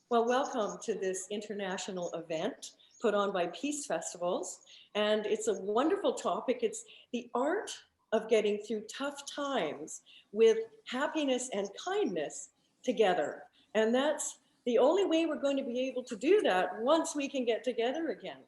Well, welcome to this international event put on by Peace Festivals. And it's a wonderful topic. It's the art of getting through tough times with happiness and kindness together. And that's the only way we're going to be able to do that once we can get together again.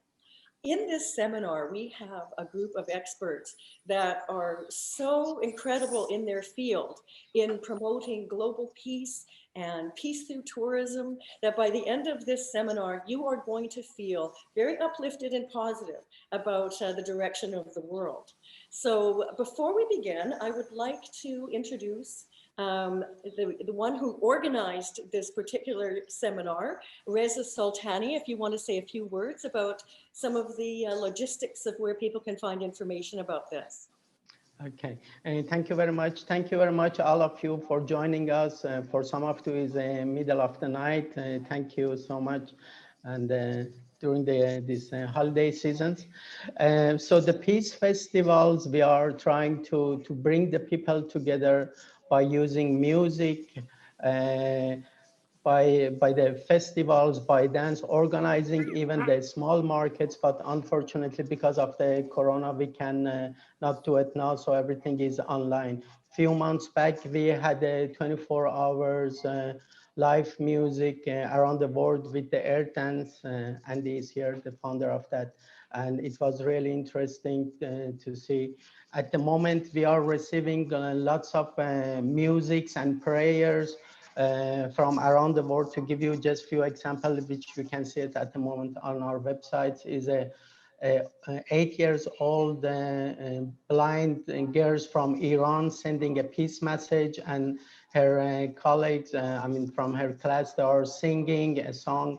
In this seminar, we have a group of experts that are so incredible in their field in promoting global peace and peace through tourism that by the end of this seminar, you are going to feel very uplifted and positive about the direction of the world. So before we begin, I would like to introduce the one who organized this particular seminar, Reza Soltani, if you want to say a few words about some of the logistics of where people can find information about this. Okay, thank you very much. Thank you very much, all of you, for joining us. For some of you, is middle of the night. Thank you so much, and during this holiday seasons. So the peace festivals, we are trying to bring the people together by using music. By the festivals, by dance, organizing even the small markets, but unfortunately because of the corona, we can not do it now, so everything is online. Few months back, we had 24 hours live music around the world with the air dance. Andy is here, the founder of that, and it was really interesting to see. At the moment, we are receiving lots of musics and prayers from around the world. To give you just few examples, which you can see it at the moment on our website, is a 8 years old blind girls from Iran sending a peace message, and her colleagues, from her class, they are singing a song.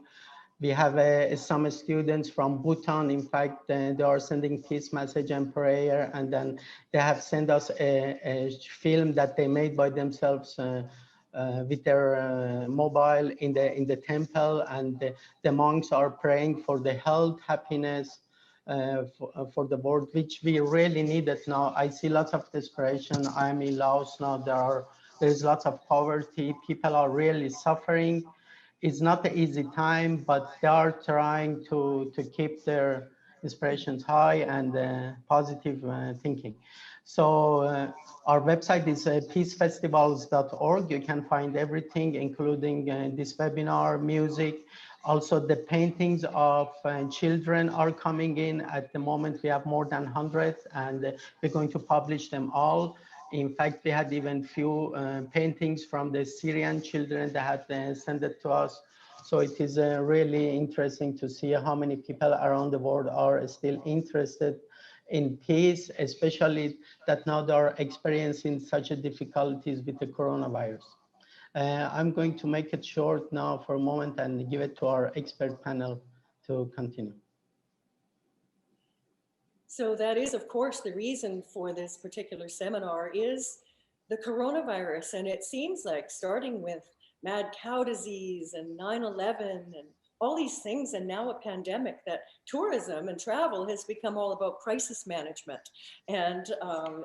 We have some students from Bhutan. In fact, they are sending peace message and prayer, and then they have sent us a film that they made by themselves with their mobile in the temple, and the monks are praying for the health, happiness for the world, which we really need it now. I see lots of desperation. I'm in Laos now. There's lots of poverty. People are really suffering. It's not an easy time, but they are trying to keep their inspirations high and positive thinking. So our website is peacefestivals.org. You can find everything, including this webinar, music. Also, the paintings of children are coming in. At the moment, we have more than 100, and we're going to publish them all. In fact, we had even few paintings from the Syrian children that had sent it to us. So it is really interesting to see how many people around the world are still interested in peace, especially that now they are experiencing such a difficulties with the coronavirus. I'm going to make it short now for a moment and give it to our expert panel to continue. So that is, of course, the reason for this particular seminar is the coronavirus. And it seems like starting with mad cow disease and 9/11 and all these things, and now a pandemic, that tourism and travel has become all about crisis management. And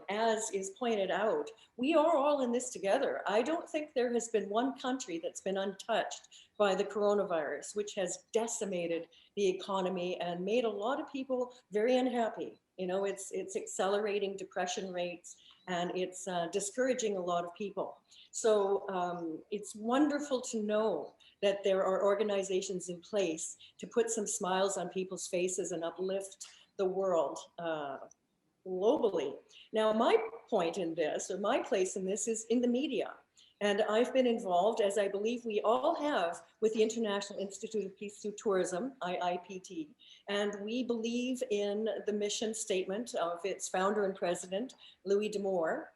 as is pointed out, we are all in this together. I don't think there has been one country that's been untouched by the coronavirus, which has decimated the economy and made a lot of people very unhappy. You know, it's accelerating depression rates, and it's discouraging a lot of people. So it's wonderful to know that there are organizations in place to put some smiles on people's faces and uplift the world globally. Now, my point in this, or my place in this, is in the media. And I've been involved, as I believe we all have, with the International Institute of Peace Through Tourism, IIPT. And we believe in the mission statement of its founder and president, Louis D'Amour,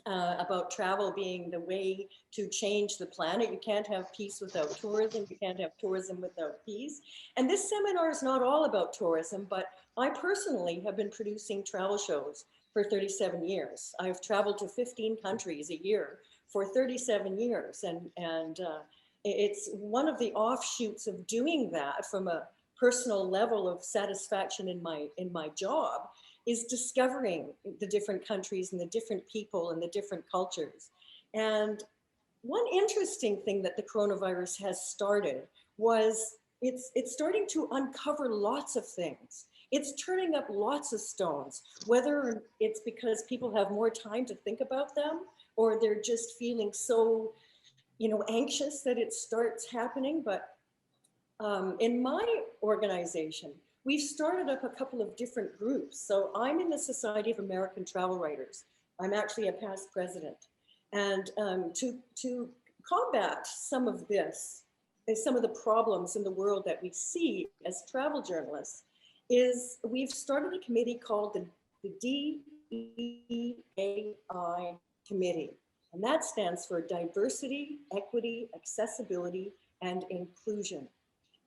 about travel being the way to change the planet. You can't have peace without tourism. You can't have tourism without peace. And this seminar is not all about tourism, but I personally have been producing travel shows for 37 years. I've traveled to 15 countries a year for 37 years. And it's one of the offshoots of doing that from a personal level of satisfaction in my job is discovering the different countries and the different people and the different cultures. And one interesting thing that the coronavirus has started was it's starting to uncover lots of things. It's turning up lots of stones, whether it's because people have more time to think about them or they're just feeling so, anxious that it starts happening. But in my organization, we've started up a couple of different groups. So I'm in the Society of American Travel Writers. I'm actually a past president. And to combat some of this, some of the problems in the world that we see as travel journalists, is we've started a committee called the DEAI Committee. And that stands for Diversity, Equity, Accessibility, and Inclusion.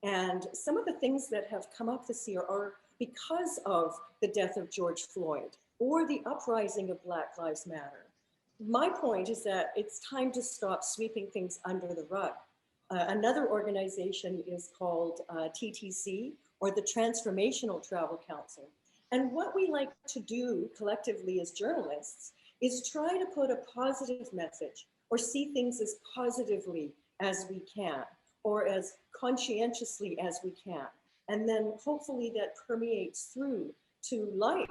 And some of the things that have come up this year are because of the death of George Floyd or the uprising of Black Lives Matter. My point is that it's time to stop sweeping things under the rug. Another organization is called TTC, or the Transformational Travel Council. And what we like to do collectively as journalists is try to put a positive message or see things as positively as we can, or as conscientiously as we can. And then hopefully that permeates through to life.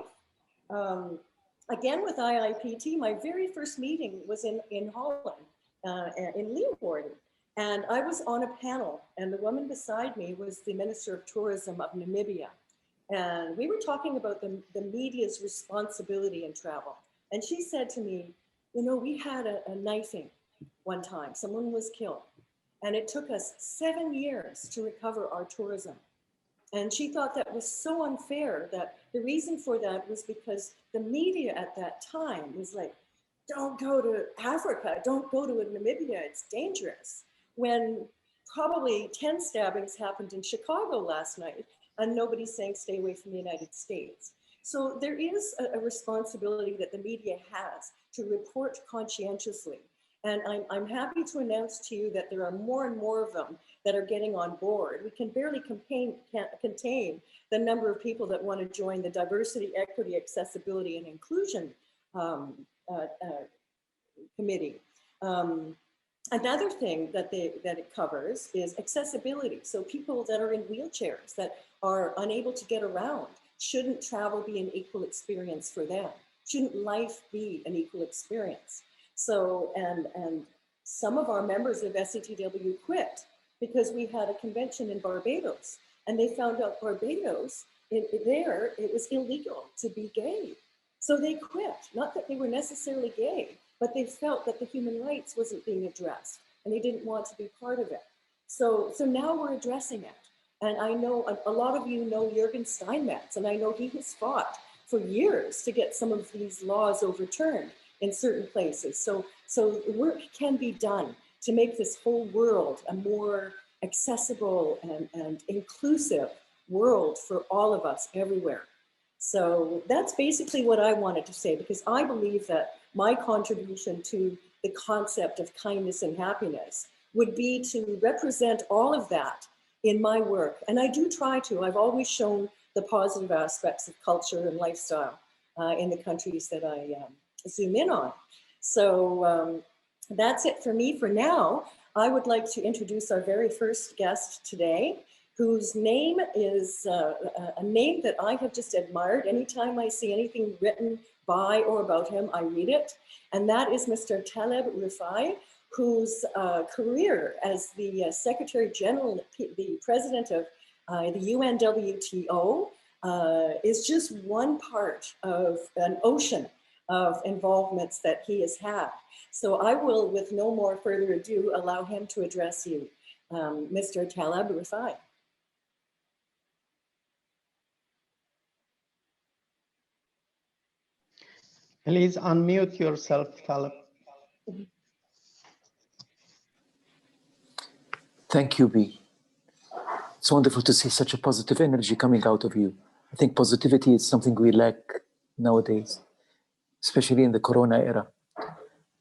Again, with IIPT, my very first meeting was in Holland, in Leeuwarden. And I was on a panel, and the woman beside me was the Minister of Tourism of Namibia. And we were talking about the media's responsibility in travel. And she said to me, we had a knifing one time, someone was killed. And it took us 7 years to recover our tourism. And she thought that was so unfair, that the reason for that was because the media at that time was like, don't go to Africa, don't go to Namibia, it's dangerous. When probably 10 stabbings happened in Chicago last night, and nobody's saying stay away from the United States. So there is a responsibility that the media has to report conscientiously. And I'm happy to announce to you that there are more and more of them that are getting on board. We can barely contain the number of people that want to join the Diversity, Equity, Accessibility, and Inclusion Committee. Another thing that it covers is accessibility. So people that are in wheelchairs, that are unable to get around, shouldn't travel be an equal experience for them? Shouldn't life be an equal experience? So, and some of our members of SETW quit because we had a convention in Barbados, and they found out Barbados, it was illegal to be gay. So they quit, not that they were necessarily gay, but they felt that the human rights wasn't being addressed, and they didn't want to be part of it. So now we're addressing it. And I know a lot of you know Jürgen Steinmetz, and I know he has fought for years to get some of these laws overturned in certain places. So work can be done to make this whole world a more accessible and inclusive world for all of us everywhere. So that's basically what I wanted to say, because I believe that my contribution to the concept of kindness and happiness would be to represent all of that in my work. And I do try to. I've always shown the positive aspects of culture and lifestyle in the countries that I zoom in on. So that's it for me for now. I would like to introduce our very first guest today, whose name is a name that I have just admired. Anytime I see anything written by or about him, I read it. And that is Mr. Taleb Rifai, whose career as the Secretary General, the President of the UNWTO, is just one part of an ocean of involvements that he has had. So I will, with no more further ado, allow him to address you, Mr. Taleb Rifai. Please unmute yourself, Taleb. Thank you, B. It's wonderful to see such a positive energy coming out of you. I think positivity is something we lack nowadays, especially in the Corona era.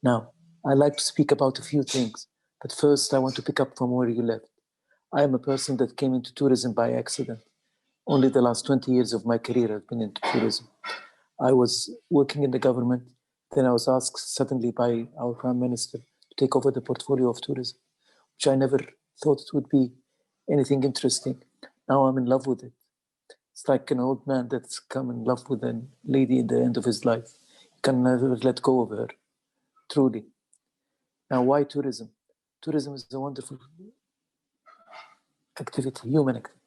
Now, I'd like to speak about a few things, but first I want to pick up from where you left. I am a person that came into tourism by accident. Only the last 20 years of my career have been into tourism. I was working in the government, then I was asked suddenly by our Prime Minister to take over the portfolio of tourism, which I never thought it would be anything interesting. Now I'm in love with it. It's like an old man that's come in love with a lady at the end of his life. He can never let go of her, truly. Now, why tourism? Tourism is a wonderful activity, human activity.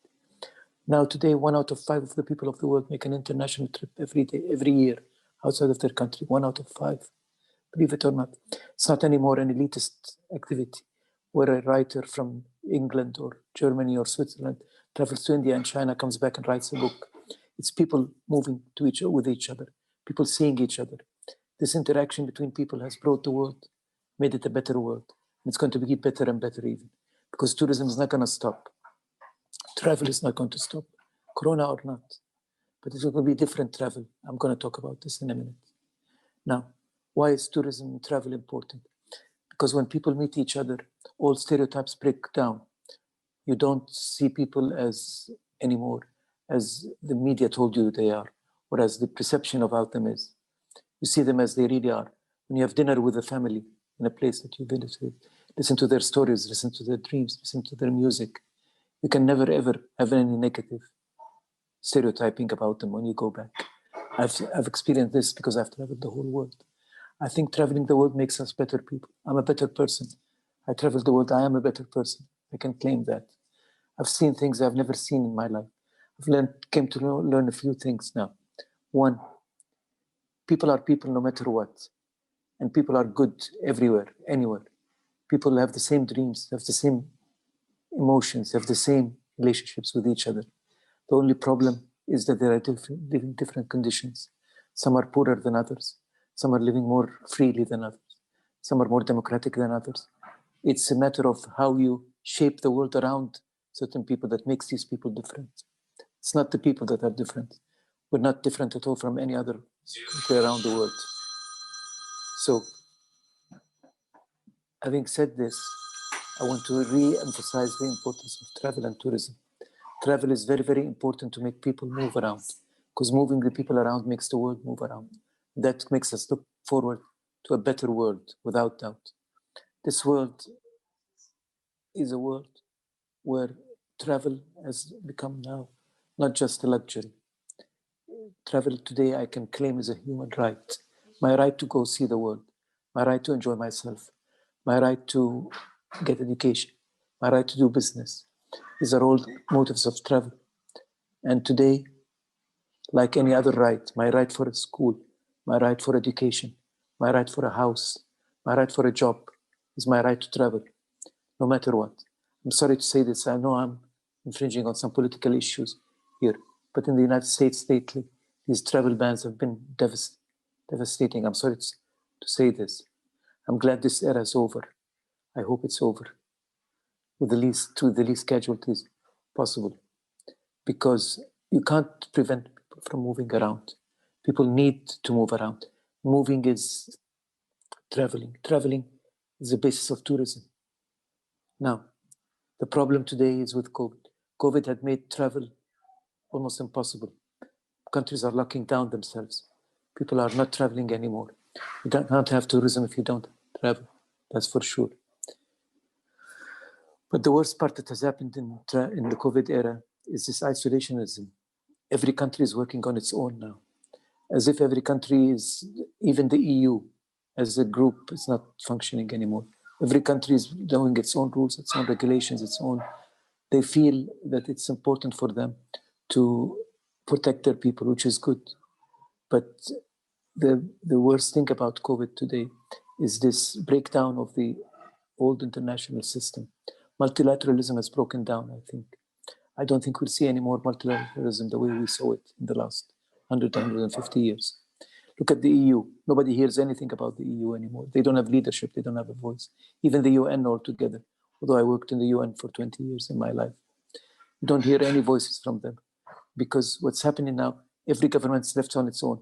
Now, today, 1 out of 5 of the people of the world make an international trip every year outside of their country. 1 out of 5, believe it or not. It's not anymore an elitist activity where a writer from England or Germany or Switzerland travels to India and China, comes back and writes a book. It's people moving with each other, people seeing each other. This interaction between people has brought the world, made it a better world. And it's going to be better and better even, because tourism is not going to stop. Travel is not going to stop, Corona or not. But it's going to be different travel. I'm going to talk about this in a minute. Now, why is tourism and travel important? Because when people meet each other, all stereotypes break down. You don't see people as anymore as the media told you they are, or as the perception about them is. You see them as they really are. When you have dinner with a family in a place that you've visited, listen to their stories, listen to their dreams, listen to their music. You can never ever have any negative stereotyping about them when you go back. I've experienced this because I've traveled the whole world. I think traveling the world makes us better people. I'm a better person. I traveled the world, I am a better person. I can claim that. I've seen things I've never seen in my life. Came to learn a few things now. One, people are people no matter what. And people are good everywhere, anywhere. People have the same dreams, have the same emotions, have the same relationships with each other. The only problem is that they are living different conditions. Some are poorer than others. Some are living more freely than others. Some are more democratic than others. It's a matter of how you shape the world around certain people that makes these people different. It's not the people that are different. We're not different at all from any other country around the world. So, having said this, I want to re-emphasize the importance of travel and tourism. Travel is very, very important to make people move around, because moving the people around makes the world move around. That makes us look forward to a better world, without doubt. This world is a world where travel has become now not just a luxury. Travel today, I can claim, is a human right. My right to go see the world, my right to enjoy myself, my right to get education, my right to do business. These are all motives of travel. And today, like any other right, my right for a school, my right for education, my right for a house, my right for a job is my right to travel, no matter what. I'm sorry to say this, I know I'm infringing on some political issues here, but in the United States lately, these travel bans have been devastating. I'm sorry to say this. I'm glad this era is over. I hope it's over with the least casualties possible, because you can't prevent people from moving around. People need to move around. Moving is traveling. Traveling is the basis of tourism. Now, the problem today is with COVID. COVID had made travel almost impossible. Countries are locking down themselves. People are not traveling anymore. You don't have tourism if you don't travel, that's for sure. But the worst part that has happened in the COVID era is this isolationism. Every country is working on its own now, as if every country is, even the EU as a group, is not functioning anymore. Every country is doing its own rules, its own regulations, its own. They feel that it's important for them to protect their people, which is good. But the worst thing about COVID today is this breakdown of the old international system. Multilateralism has broken down, I think. I don't think we'll see any more multilateralism the way we saw it in the last 150 years. Look at the EU. Nobody hears anything about the EU anymore. They don't have leadership. They don't have a voice. Even the UN altogether, although I worked in the UN for 20 years in my life. You don't hear any voices from them, because what's happening now, every government's left on its own.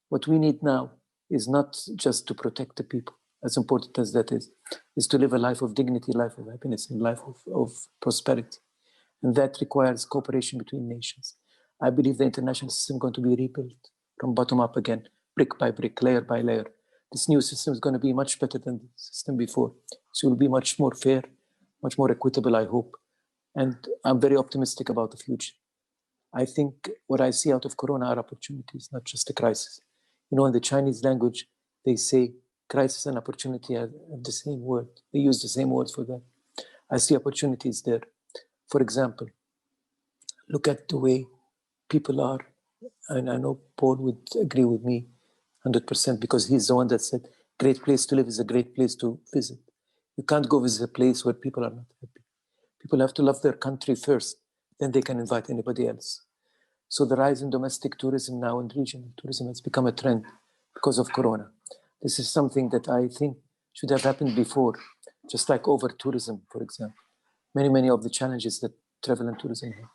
What we need now is not just to protect the people, as important as that is to live a life of dignity, life of happiness, and life of prosperity. And that requires cooperation between nations. I believe the international system is going to be rebuilt from bottom up again, brick by brick, layer by layer. This new system is going to be much better than the system before. So it will be much more fair, much more equitable, I hope. And I'm very optimistic about the future. I think what I see out of Corona are opportunities, not just a crisis. You know, in the Chinese language, they say crisis and opportunity are the same word. They use the same words for that. I see opportunities there. For example, look at the way people are, and I know Paul would agree with me 100% because he's the one that said, great place to live is a great place to visit. You can't go visit a place where people are not happy. People have to love their country first, then they can invite anybody else. So the rise in domestic tourism now and regional tourism has become a trend because of Corona. This is something that I think should have happened before, just like over-tourism, for example. Many of the challenges that travel and tourism have.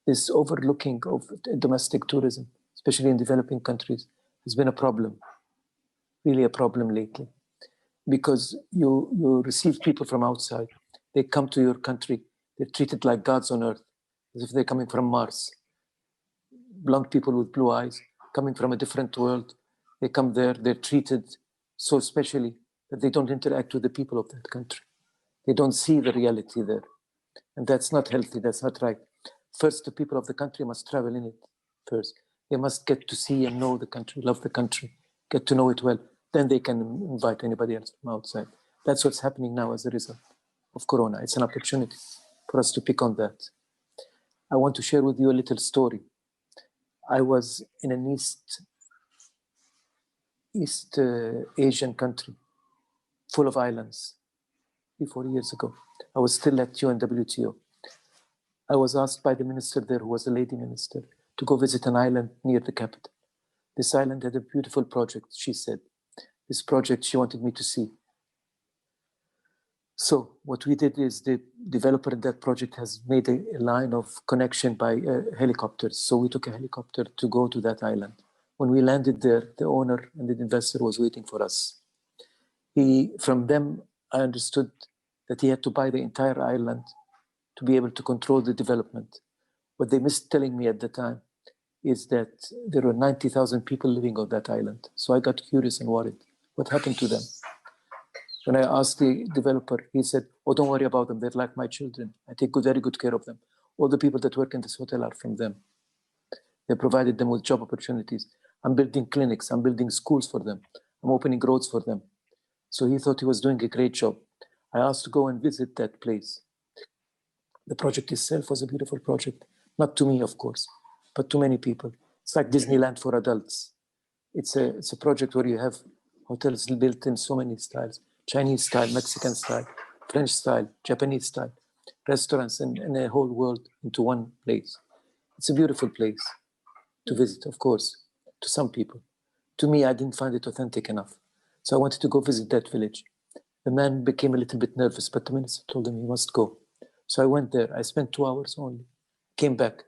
This overlooking of domestic tourism, especially in developing countries, has been a problem, really a problem lately. Because you receive people from outside, they come to your country, they're treated like gods on earth, as if they're coming from Mars. Blonde people with blue eyes, coming from a different world, they come there, they're treated so specially that they don't interact with the people of that country. They don't see the reality there. And that's not healthy, that's not right. First, the people of the country must travel in it first. They must get to see and know the country, love the country, get to know it well. Then they can invite anybody else from outside. That's what's happening now as a result of Corona. It's an opportunity for us to pick on that. I want to share with you a little story. I was in an East Asian country full of islands 3-4 years ago. I was still at UNWTO. I was asked by the minister there, who was a lady minister, to go visit an island near the capital. This island had a beautiful project, she said. This project she wanted me to see. So what we did is the developer in that project has made a line of connection by helicopters. So we took a helicopter to go to that island. When we landed there, the owner and the investor was waiting for us. From them, I understood that he had to buy the entire island to be able to control the development. What they missed telling me at the time is that there were 90,000 people living on that island. So I got curious and worried. What happened to them? When I asked the developer, he said, oh, don't worry about them. They're like my children. I take very good care of them. All the people that work in this hotel are from them. They provided them with job opportunities. I'm building clinics. I'm building schools for them. I'm opening roads for them. So he thought he was doing a great job. I asked to go and visit that place. The project itself was a beautiful project. Not to me, of course, but to many people. It's like Disneyland for adults. It's a project where you have hotels built in so many styles. Chinese style, Mexican style, French style, Japanese style, restaurants and a whole world into one place. It's a beautiful place to visit, of course, to some people. To me, I didn't find it authentic enough. So I wanted to go visit that village. The man became a little bit nervous, but the minister told him he must go. So I went there. I spent 2 hours only. Came back.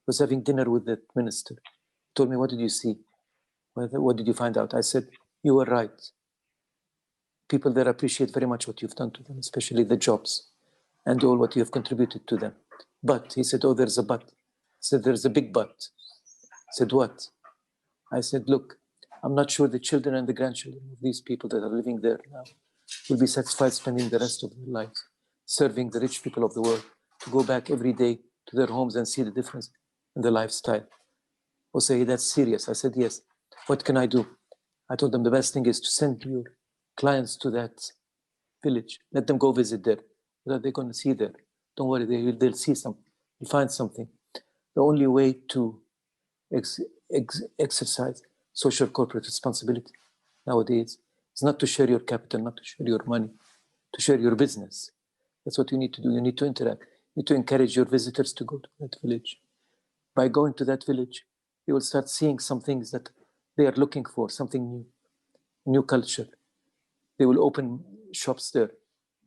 Was having dinner with the minister. He told me, what did you see? What did you find out? I said, you were right. People there appreciate very much what you've done to them, especially the jobs and all what you have contributed to them. But, he said, oh, there's a but. I said, there's a big but. I said, what? I said, look, I'm not sure the children and the grandchildren of these people that are living there now will be satisfied spending the rest of their lives serving the rich people of the world to go back every day to their homes and see the difference in the lifestyle. Or say, that's serious. I said, yes. What can I do? I told them the best thing is to send your clients to that village. Let them go visit there. What are they going to see there? Don't worry, they'll see something. They'll find something. The only way to exercise social corporate responsibility nowadays is not to share your capital, not to share your money, to share your business. That's what you need to do. You need to interact. You need to encourage your visitors to go to that village. By going to that village, you will start seeing some things that they are looking for, something new culture. They will open shops there.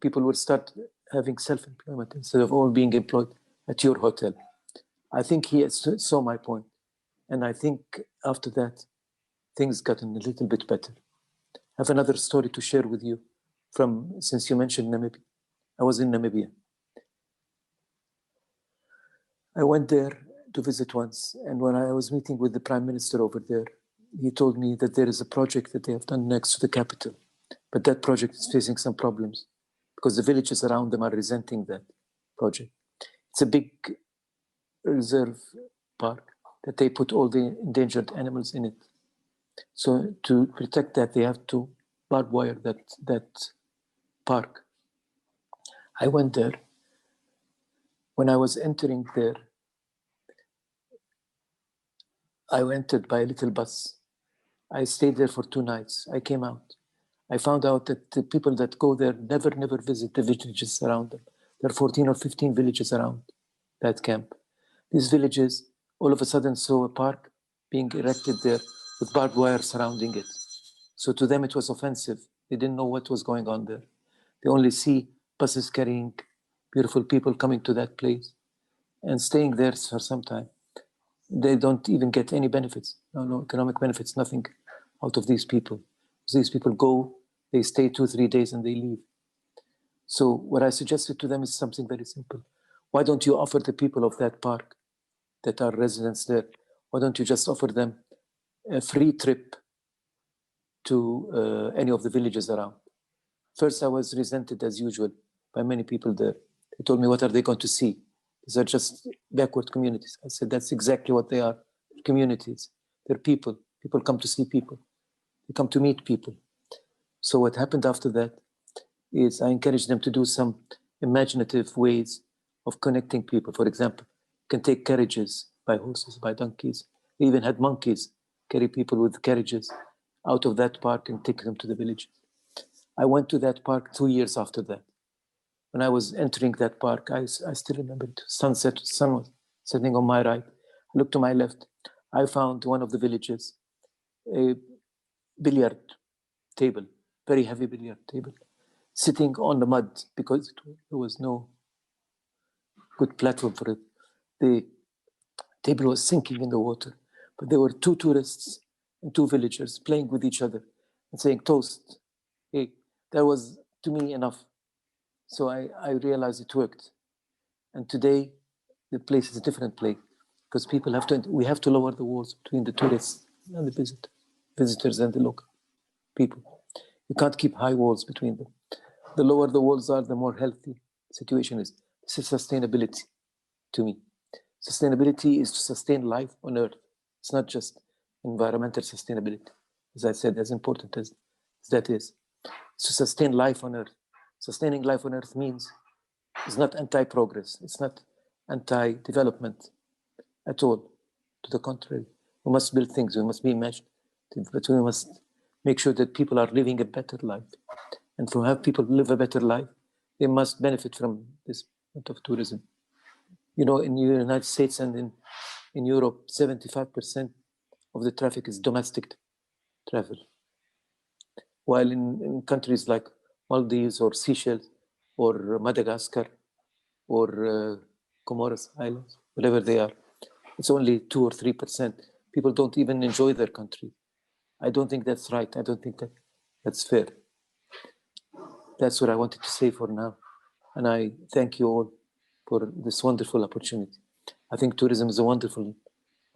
People will start having self-employment instead of all being employed at your hotel. I think he saw my point. And I think after that, things gotten a little bit better. I have another story to share with you since you mentioned Namibia. I was in Namibia. I went there to visit once, and when I was meeting with the Prime Minister over there, he told me that there is a project that they have done next to the capital, but that project is facing some problems because the villages around them are resenting that project. It's a big reserve park that they put all the endangered animals in it. So to protect that, they have to barbed wire that park. I went there. When I was entering there, I entered by a little bus. I stayed there for 2 nights. I came out. I found out that the people that go there never visit the villages around them. There are 14 or 15 villages around that camp. These villages all of a sudden saw a park being erected there with barbed wire surrounding it. So to them it was offensive. They didn't know what was going on there. They only see buses carrying beautiful people coming to that place and staying there for some time. They don't even get any benefits, no economic benefits, nothing out of these people. These people go, they stay 2-3 days and they leave. So what I suggested to them is something very simple. Why don't you offer the people of that park that are residents there, why don't you just offer them a free trip to any of the villages around? First, I was resented as usual by many people there. They told me, what are they going to see? These are just backward communities. I said, that's exactly what they are, communities. They're people. People come to see people. They come to meet people. So what happened after that is I encouraged them to do some imaginative ways of connecting people. For example, you can take carriages by horses, by donkeys. They even had monkeys carry people with carriages out of that park and take them to the villages. I went to that park 2 years after that. When I was entering that park, I still remember it. Sunset, sun was setting on my right. I looked to my left. I found one of the villages, a billiard table, very heavy billiard table, sitting on the mud because there was no good platform for it. The table was sinking in the water, but there were 2 tourists and 2 villagers playing with each other and saying toast. Hey, that was to me enough. So I realized it worked. And today, the place is a different place because people we have to lower the walls between the tourists and the visitors and the local people. You can't keep high walls between them. The lower the walls are, the more healthy the situation is. This is sustainability to me. Sustainability is to sustain life on Earth. It's not just environmental sustainability. As I said, as important as that is. To sustain life on Earth. Sustaining life on Earth means it's not anti-progress. It's not anti-development at all. To the contrary, we must build things. We must be imaginative, but we must make sure that people are living a better life. And to have people live a better life, they must benefit from this amount of tourism. You know, in the United States and in Europe, 75% of the traffic is domestic travel. While in countries like Maldives or Seychelles or Madagascar or Comoros Islands, whatever they are, it's only 2 or 3%. People don't even enjoy their country. I don't think that's right. I don't think that's fair. That's what I wanted to say for now. And I thank you all for this wonderful opportunity. I think tourism is a wonderful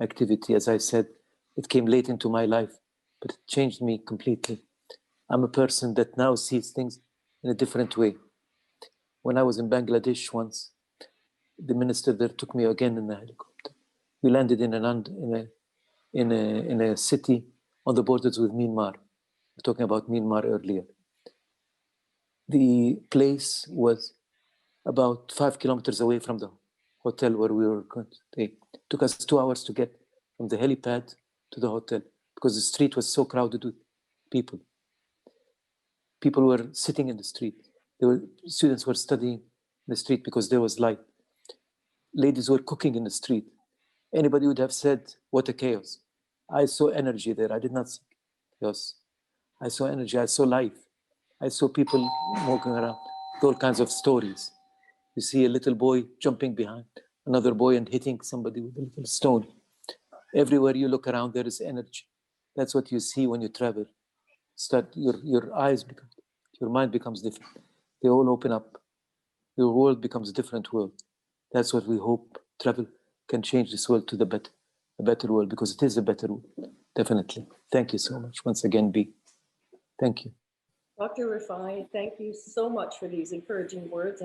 activity. As I said, it came late into my life, but it changed me completely. I'm a person that now sees things in a different way. When I was in Bangladesh once, the minister there took me again in a helicopter. We landed in a city on the borders with Myanmar. We were talking about Myanmar earlier. The place was about 5 kilometers away from the hotel where we were going to stay. It took us 2 hours to get from the helipad to the hotel because the street was so crowded with people. People were sitting in the street. Students were studying in the street because there was light. Ladies were cooking in the street. Anybody would have said, what a chaos. I saw energy there. I did not see chaos. I saw energy. I saw life. I saw people walking around with all kinds of stories. You see a little boy jumping behind another boy and hitting somebody with a little stone. Everywhere you look around, there is energy. That's what you see when you travel. Your eyes become, your mind becomes different. They all open up. Your world becomes a different world. That's what we hope travel can change this world to a better world, because it is a better world, definitely. Thank you so much once again, B. Thank you. Dr. Rifai, thank you so much for these encouraging words.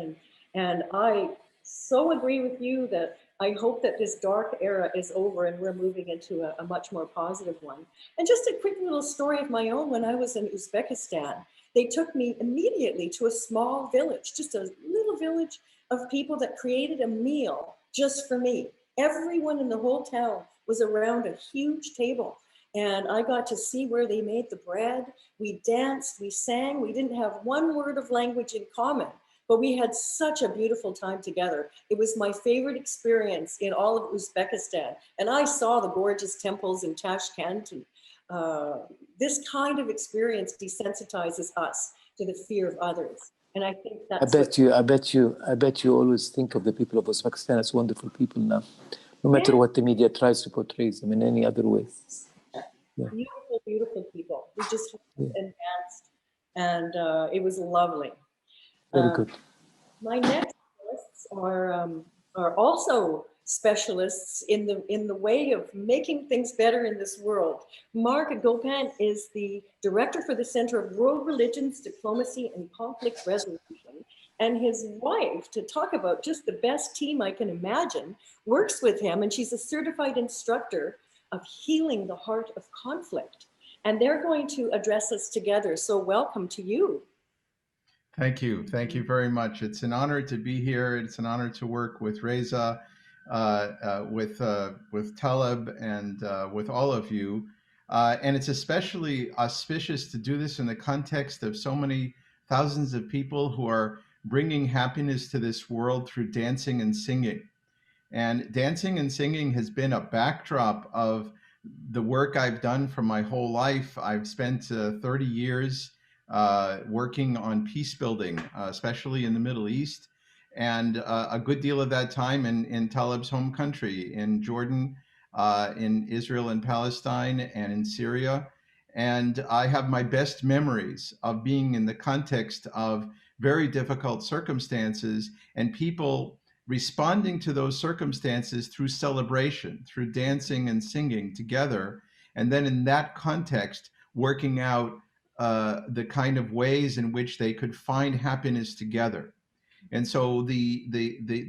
And I so agree with you that I hope that this dark era is over and we're moving into a much more positive one. And just a quick little story of my own. When I was in Uzbekistan, they took me immediately to a small village, just a little village of people that created a meal just for me. Everyone in the whole town was around a huge table. And I got to see where they made the bread. We danced, we sang. We didn't have one word of language in common, but we had such a beautiful time together. It was my favorite experience in all of Uzbekistan. And I saw the gorgeous temples in Tashkent. And, this kind of experience desensitizes us to the fear of others. And I think that's I bet you always think of the people of Uzbekistan as wonderful people now, no matter what the media tries to portray them in any other way. Yeah. Beautiful, beautiful people. We just advanced, and it was lovely. Very good. My next lists are also specialists in the way of making things better in this world. Marc Gopin is the director for the Center of World Religions, Diplomacy, and Conflict Resolution. And his wife, to talk about just the best team I can imagine, works with him, and she's a certified instructor of healing the heart of conflict. And they're going to address us together. So welcome to you. Thank you. Thank you very much. It's an honor to be here. It's an honor to work with Reza, with Taleb, and with all of you. And it's especially auspicious to do this in the context of so many thousands of people who are bringing happiness to this world through dancing and singing. And dancing and singing has been a backdrop of the work I've done for my whole life. I've spent 30 years working on peace building, especially in the Middle East, and a good deal of that time in Taleb's home country, in Jordan, in Israel and Palestine, and in Syria. And I have my best memories of being in the context of very difficult circumstances and people responding to those circumstances through celebration, through dancing and singing together. And then in that context, working out the kind of ways in which they could find happiness together. And so the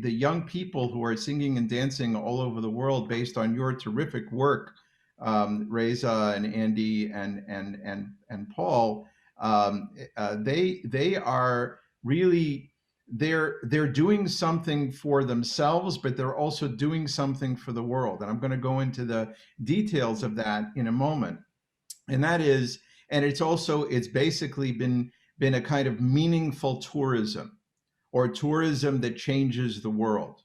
young people who are singing and dancing all over the world, based on your terrific work, Reza and Andy and Paul, they are really, they're doing something for themselves, but they're also doing something for the world. And I'm going to go into the details of that in a moment. And that is, and it's basically been a kind of meaningful tourism, or tourism that changes the world.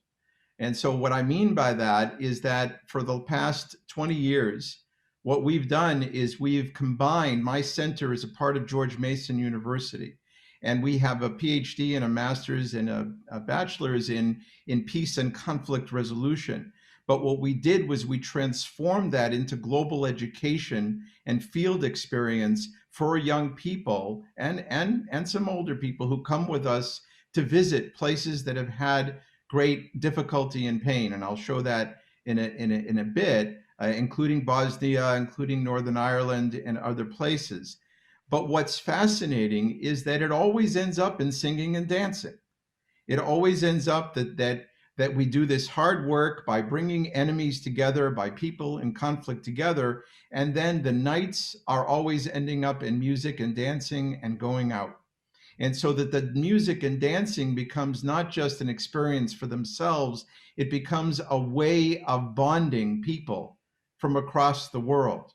And so what I mean by that is that for the past 20 years, what we've done is we've combined, my center is a part of George Mason University, and we have a PhD and a master's and a bachelor's in peace and conflict resolution. But what we did was we transformed that into global education and field experience for young people and some older people who come with us to visit places that have had great difficulty and pain. And I'll show that in a bit, including Bosnia, including Northern Ireland and other places. But what's fascinating is that it always ends up in singing and dancing. It always ends up that we do this hard work by bringing enemies together, by people in conflict together, and then the nights are always ending up in music and dancing and going out. And so that the music and dancing becomes not just an experience for themselves, it becomes a way of bonding people from across the world.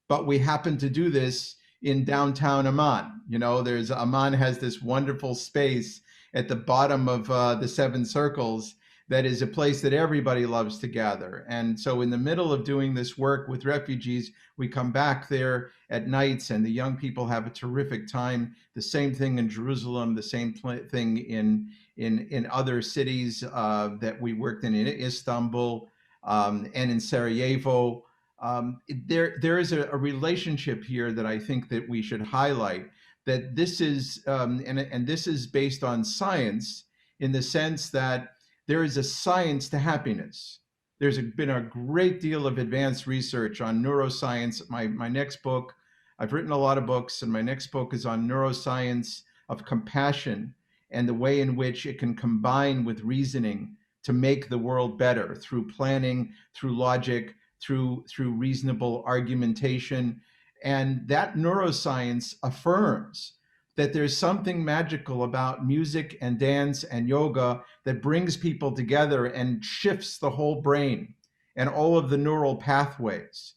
But we happen to do this in downtown Amman. You know, Amman has this wonderful space at the bottom of the Seven Circles that is a place that everybody loves to gather. And so in the middle of doing this work with refugees, we come back there at nights and the young people have a terrific time. The same thing in Jerusalem, the same thing in other cities that we worked in Istanbul and in Sarajevo. There is a relationship here that I think that we should highlight, that this is, and this is based on science, in the sense that there is a science to happiness. There's been a great deal of advanced research on neuroscience. My next book, I've written a lot of books, and my next book is on neuroscience of compassion and the way in which it can combine with reasoning to make the world better through planning, through logic, through reasonable argumentation. And that neuroscience affirms that there's something magical about music and dance and yoga that brings people together and shifts the whole brain and all of the neural pathways.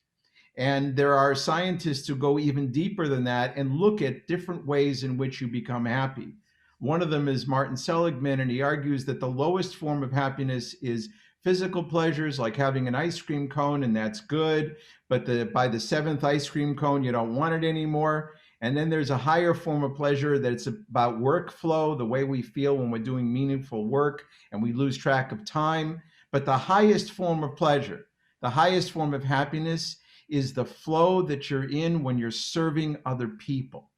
And there are scientists who go even deeper than that and look at different ways in which you become happy. One of them is Martin Seligman, and he argues that the lowest form of happiness is physical pleasures, like having an ice cream cone, and that's good. But by the seventh ice cream cone, you don't want it anymore. And then there's a higher form of pleasure that's about workflow, the way we feel when we're doing meaningful work and we lose track of time. But the highest form of pleasure, the highest form of happiness is the flow that you're in when you're serving other people.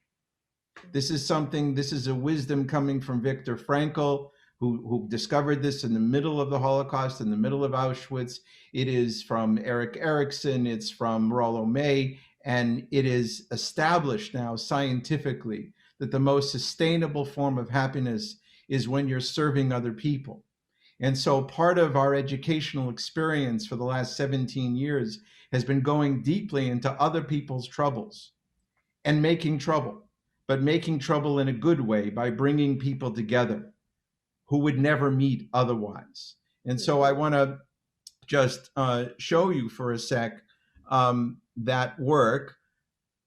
This is a wisdom coming from Viktor Frankl, who discovered this in the middle of the Holocaust, in the middle of Auschwitz. It is from Erik Erikson, it's from Rollo May, and it is established now scientifically that the most sustainable form of happiness is when you're serving other people. And so part of our educational experience for the last 17 years has been going deeply into other people's troubles and making trouble, but making trouble in a good way by bringing people together who would never meet otherwise. And so I want to just show you for a sec that work.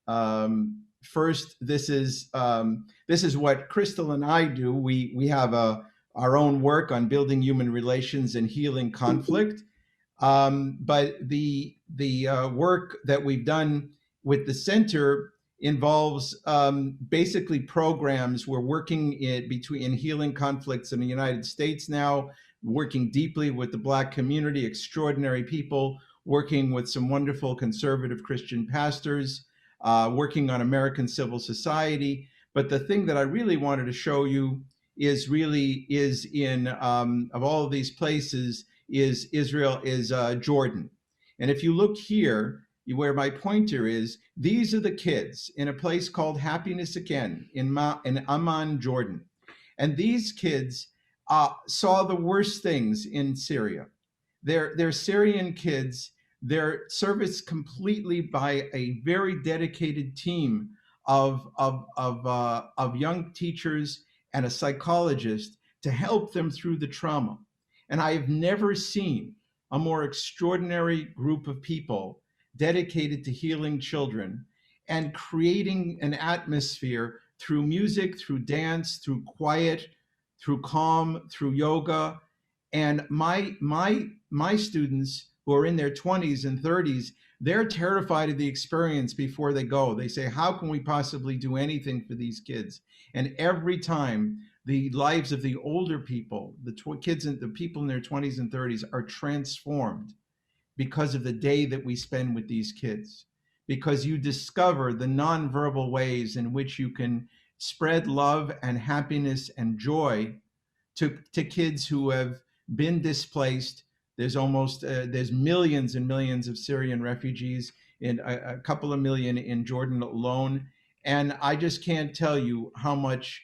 First, this is what Christel and I do. We have our own work on building human relations and healing conflict. But the work that we've done with the center involves basically programs. We're working in healing conflicts in the United States now, working deeply with the Black community, extraordinary people, working with some wonderful conservative Christian pastors, working on American civil society. But the thing that I really wanted to show you is in of all of these places is Israel, is Jordan. And if you look here, where my pointer is, these are the kids in a place called Happiness Again in Amman, Jordan. And these kids saw the worst things in Syria. They're Syrian kids. They're serviced completely by a very dedicated team of young teachers and a psychologist to help them through the trauma. And I have never seen a more extraordinary group of people dedicated to healing children and creating an atmosphere through music, through dance, through quiet, through calm, through yoga. And my students who are in their 20s and 30s, they're terrified of the experience before they go. They say, how can we possibly do anything for these kids? And every time the lives of the older people, the kids and the people in their 20s and 30s are transformed because of the day that we spend with these kids, because you discover the nonverbal ways in which you can spread love and happiness and joy to kids who have been displaced. There's millions and millions of Syrian refugees, in a couple of million in Jordan alone. And I just can't tell you how much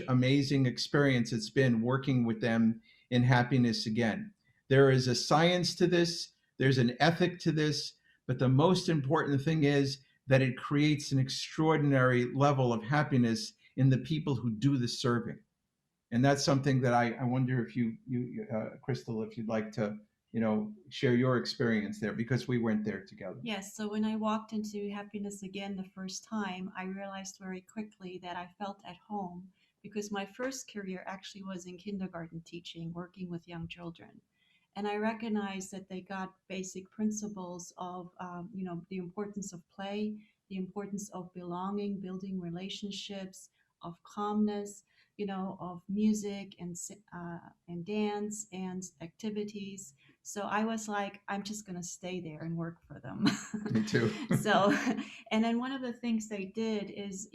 amazing experience it's been working with them in Happiness Again. There is a science to this, there's an ethic to this, but the most important thing is that it creates an extraordinary level of happiness in the people who do the serving. And that's something that I wonder if you Christel, if you'd like to, share your experience there, because we went there together. Yes, so when I walked into Happiness Again the first time, I realized very quickly that I felt at home, because my first career actually was in kindergarten teaching, working with young children. And I recognized that they got basic principles of, the importance of play, the importance of belonging, building relationships, of calmness, of music and dance and activities. So I was like, I'm just going to stay there and work for them. Me too. So, and then one of the things they did is,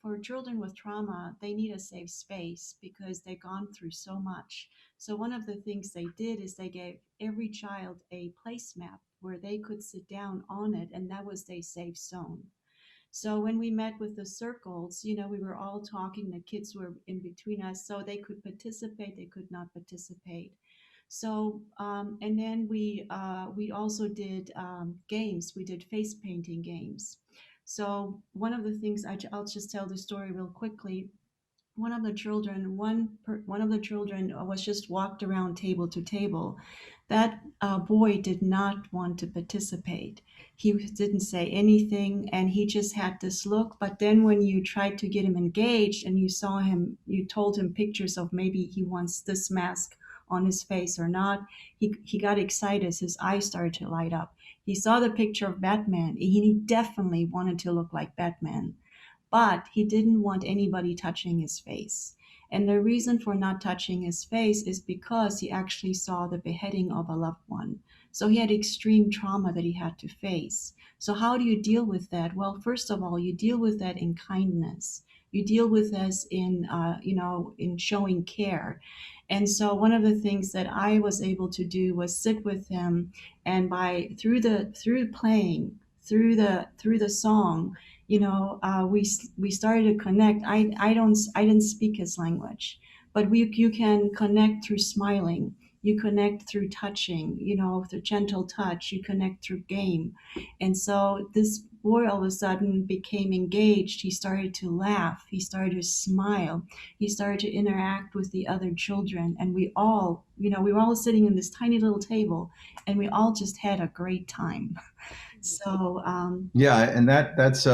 for children with trauma, they need a safe space because they've gone through so much. So one of the things they did is they gave every child a placemat where they could sit down on it, and that was their safe zone. So when we met with the circles, we were all talking, the kids were in between us, so they could participate, they could not participate. So and then we also did games. We did face painting games. So one of the things I'll just tell the story real quickly. One of the children was just walked around table to table. That boy did not want to participate. He didn't say anything, and he just had this look. But then when you tried to get him engaged and you told him pictures of maybe he wants this mask on his face or not, he got excited. His eyes started to light up. He saw the picture of Batman. He definitely wanted to look like Batman, but he didn't want anybody touching his face. And the reason for not touching his face is because he actually saw the beheading of a loved one. So he had extreme trauma that he had to face. So, how do you deal with that? Well, first of all, you deal with that in kindness. You deal with this in showing care. And so, one of the things that I was able to do was sit with him, and through playing, through the song, we started to connect. I didn't speak his language, but you can connect through smiling. You connect through touching, through gentle touch. You connect through game. And so this boy all of a sudden became engaged. He started to laugh. He started to smile. He started to interact with the other children. And we were all sitting in this tiny little table, and we all just had a great time. So, Yeah, and that's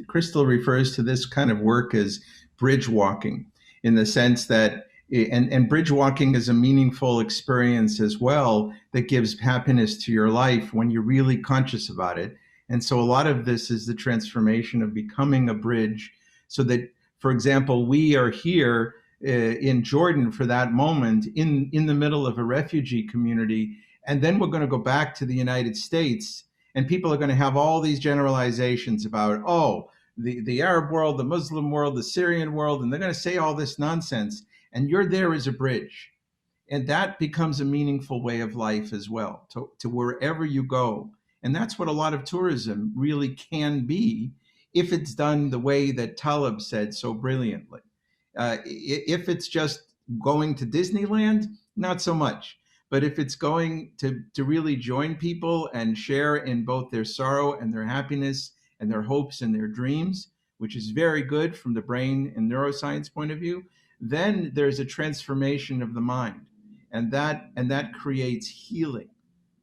Christel refers to this kind of work as bridge walking, in the sense that and bridge walking is a meaningful experience as well that gives happiness to your life when you're really conscious about it. And so a lot of this is the transformation of becoming a bridge, so that, for example, we are here in Jordan for that moment in the middle of a refugee community, and then we're going to go back to the United States, and people are going to have all these generalizations about, oh, the Arab world, the Muslim world, the Syrian world, and they're going to say all this nonsense. And you're there as a bridge. And that becomes a meaningful way of life as well, to wherever you go. And that's what a lot of tourism really can be, if it's done the way that Taleb said so brilliantly. If it's just going to Disneyland, not so much. But if it's going to really join people and share in both their sorrow and their happiness and their hopes and their dreams, which is very good from the brain and neuroscience point of view, then there's a transformation of the mind. And that creates healing,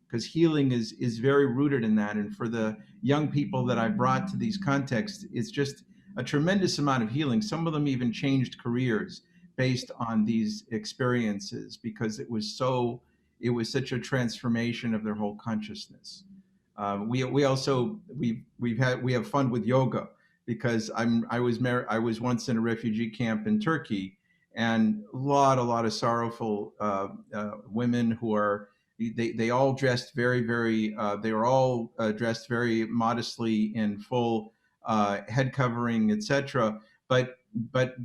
because healing is very rooted in that. And for the young people that I brought to these contexts, it's just a tremendous amount of healing. Some of them even changed careers based on these experiences, because it was such a transformation of their whole consciousness. We have fun with yoga, because I was once in a refugee camp in Turkey, and a lot of sorrowful women who are, they all dressed very they were all dressed very modestly in full head covering, etc. But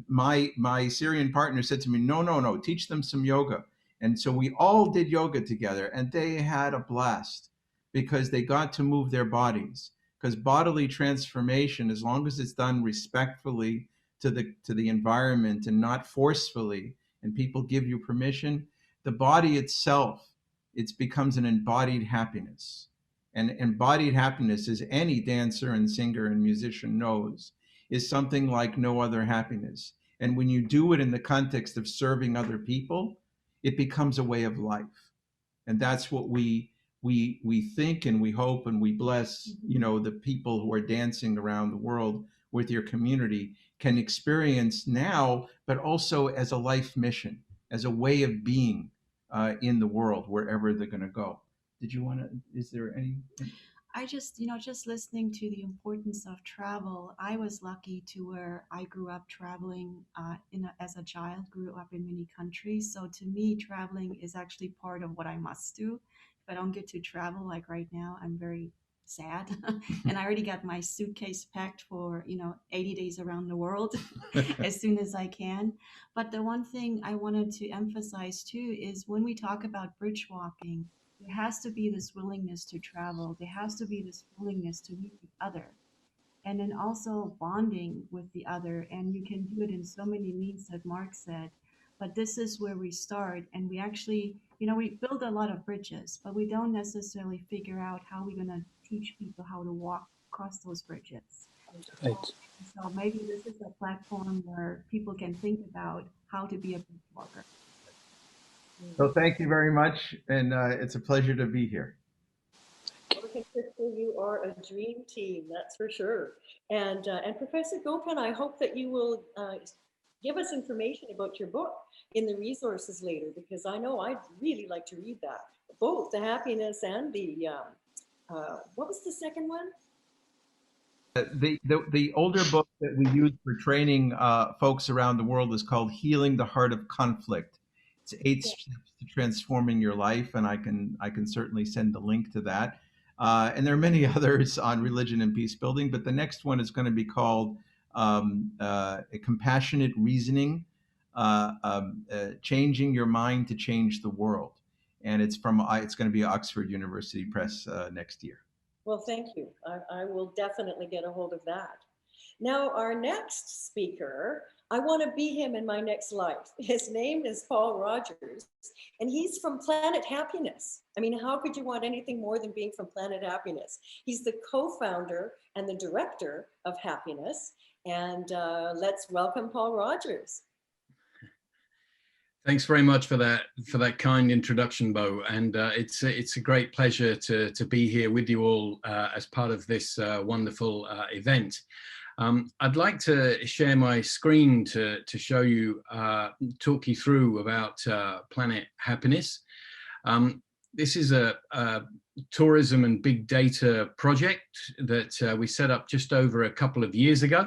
my Syrian partner said to me, no, teach them some yoga. And so we all did yoga together, and they had a blast, because they got to move their bodies. Because bodily transformation, as long as it's done respectfully to the environment and not forcefully, and people give you permission, the body itself, it becomes an embodied happiness. And embodied happiness, as any dancer and singer and musician knows, is something like no other happiness. And when you do it in the context of serving other people, it becomes a way of life. And that's what we think, and we hope, and we bless, the people who are dancing around the world with your community can experience now, but also as a life mission, as a way of being in the world, wherever they're going to go. Did you want to, is there any? I just listening to the importance of travel. I was lucky to where I grew up traveling as a child, grew up in many countries. So to me, traveling is actually part of what I must do. If I don't get to travel, like right now, I'm very sad. And I already got my suitcase packed for, 80 days around the world as soon as I can. But the one thing I wanted to emphasize too is when we talk about bridge walking, there has to be this willingness to travel. There has to be this willingness to meet the other. and then also bonding with the other. And you can do it in so many means that Mark said, but this is where we start. And we actually, we build a lot of bridges, but we don't necessarily figure out how we're going to teach people how to walk across those bridges. Right. So maybe this is a platform where people can think about how to be a bridge walker. So thank you very much, and it's a pleasure to be here. Okay, Christel, you are a dream team, that's for sure. And Professor Gopin, I hope that you will give us information about your book in the resources later, because I know I'd really like to read that. Both the happiness and the, what was the second one? The older book that we use for training folks around the world is called Healing the Heart of Conflict. It's 8 steps to transforming your life, and I can certainly send the link to that. And there are many others on religion and peace building, but the next one is going to be called A Compassionate Reasoning, Changing Your Mind to Change the World. And it's going to be Oxford University Press next year. Well, thank you. I will definitely get a hold of that. Now, our next speaker, I want to be him in my next life. His name is Paul Rogers, and he's from Planet Happiness. I mean, how could you want anything more than being from Planet Happiness? He's the co-founder and the director of Happiness. And let's welcome Paul Rogers. Thanks very much for that kind introduction, Bo. And it's a great pleasure to be here with you all as part of this wonderful event. I'd like to share my screen to show you, talk you through about Planet Happiness. This is a tourism and big data project that we set up just over a couple of years ago.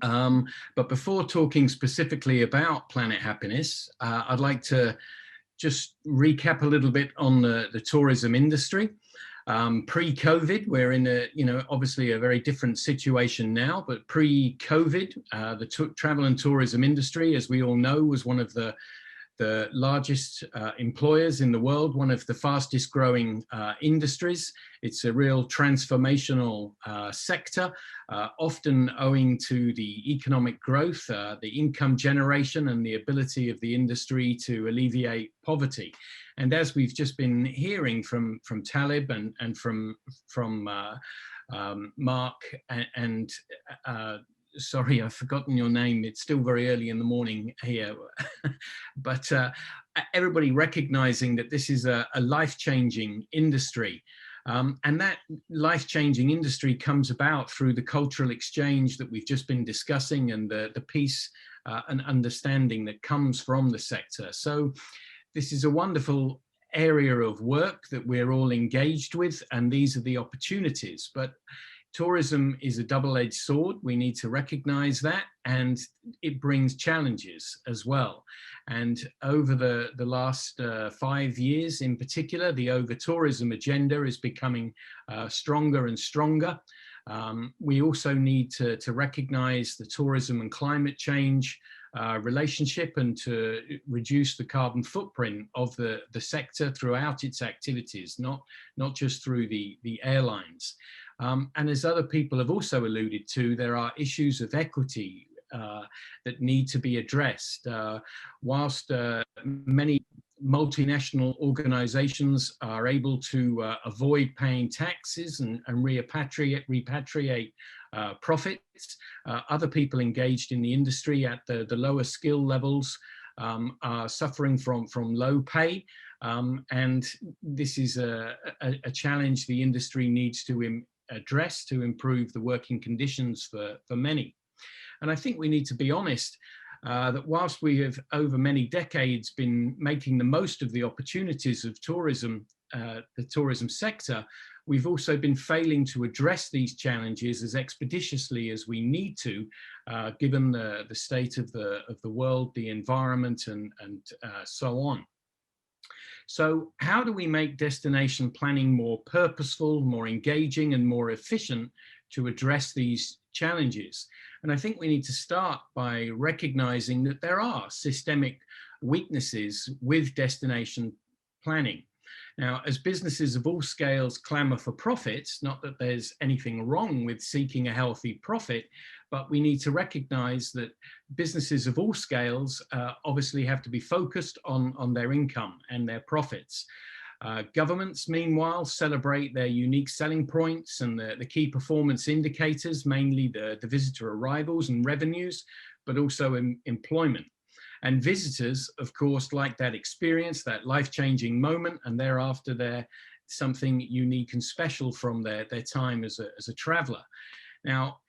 But before talking specifically about Planet Happiness, I'd like to just recap a little bit on the tourism industry. Pre-COVID, we're in obviously a very different situation now, but pre-COVID, the travel and tourism industry, as we all know, was one of the largest employers in the world, one of the fastest growing industries. It's a real transformational sector, often owing to the economic growth, the income generation, and the ability of the industry to alleviate poverty. And as we've just been hearing from Taleb and from Marc and sorry, I've forgotten your name. It's still very early in the morning here. But everybody recognizing that this is a life-changing industry. And that life-changing industry comes about through the cultural exchange that we've just been discussing and the peace and understanding that comes from the sector. So this is a wonderful area of work that we're all engaged with, and these are the opportunities. But tourism is a double-edged sword. We need to recognize that, and it brings challenges as well. And over the last 5 years in particular, the over-tourism agenda is becoming stronger and stronger. We also need to recognize the tourism and climate change relationship and to reduce the carbon footprint of the sector throughout its activities, not just through the airlines. And as other people have also alluded to, there are issues of equity that need to be addressed. Whilst many multinational organizations are able to avoid paying taxes and repatriate profits, other people engaged in the industry at the lower skill levels are suffering from low pay. And this is a challenge the industry needs to address to improve the working conditions for many. And I think we need to be honest that whilst we have over many decades been making the most of the opportunities of tourism, the tourism sector, we've also been failing to address these challenges as expeditiously as we need to, given the state of the world, the environment, and so on. So how do we make destination planning more purposeful, more engaging, and more efficient to address these challenges? And I think we need to start by recognizing that there are systemic weaknesses with destination planning. Now, as businesses of all scales clamour for profits, not that there's anything wrong with seeking a healthy profit, but we need to recognise that businesses of all scales obviously have to be focused on their income and their profits. Governments, meanwhile, celebrate their unique selling points and the key performance indicators, mainly the visitor arrivals and revenues, but also employment. And visitors, of course, like that experience, that life-changing moment, and thereafter they're something unique and special from their time as a traveller. Now,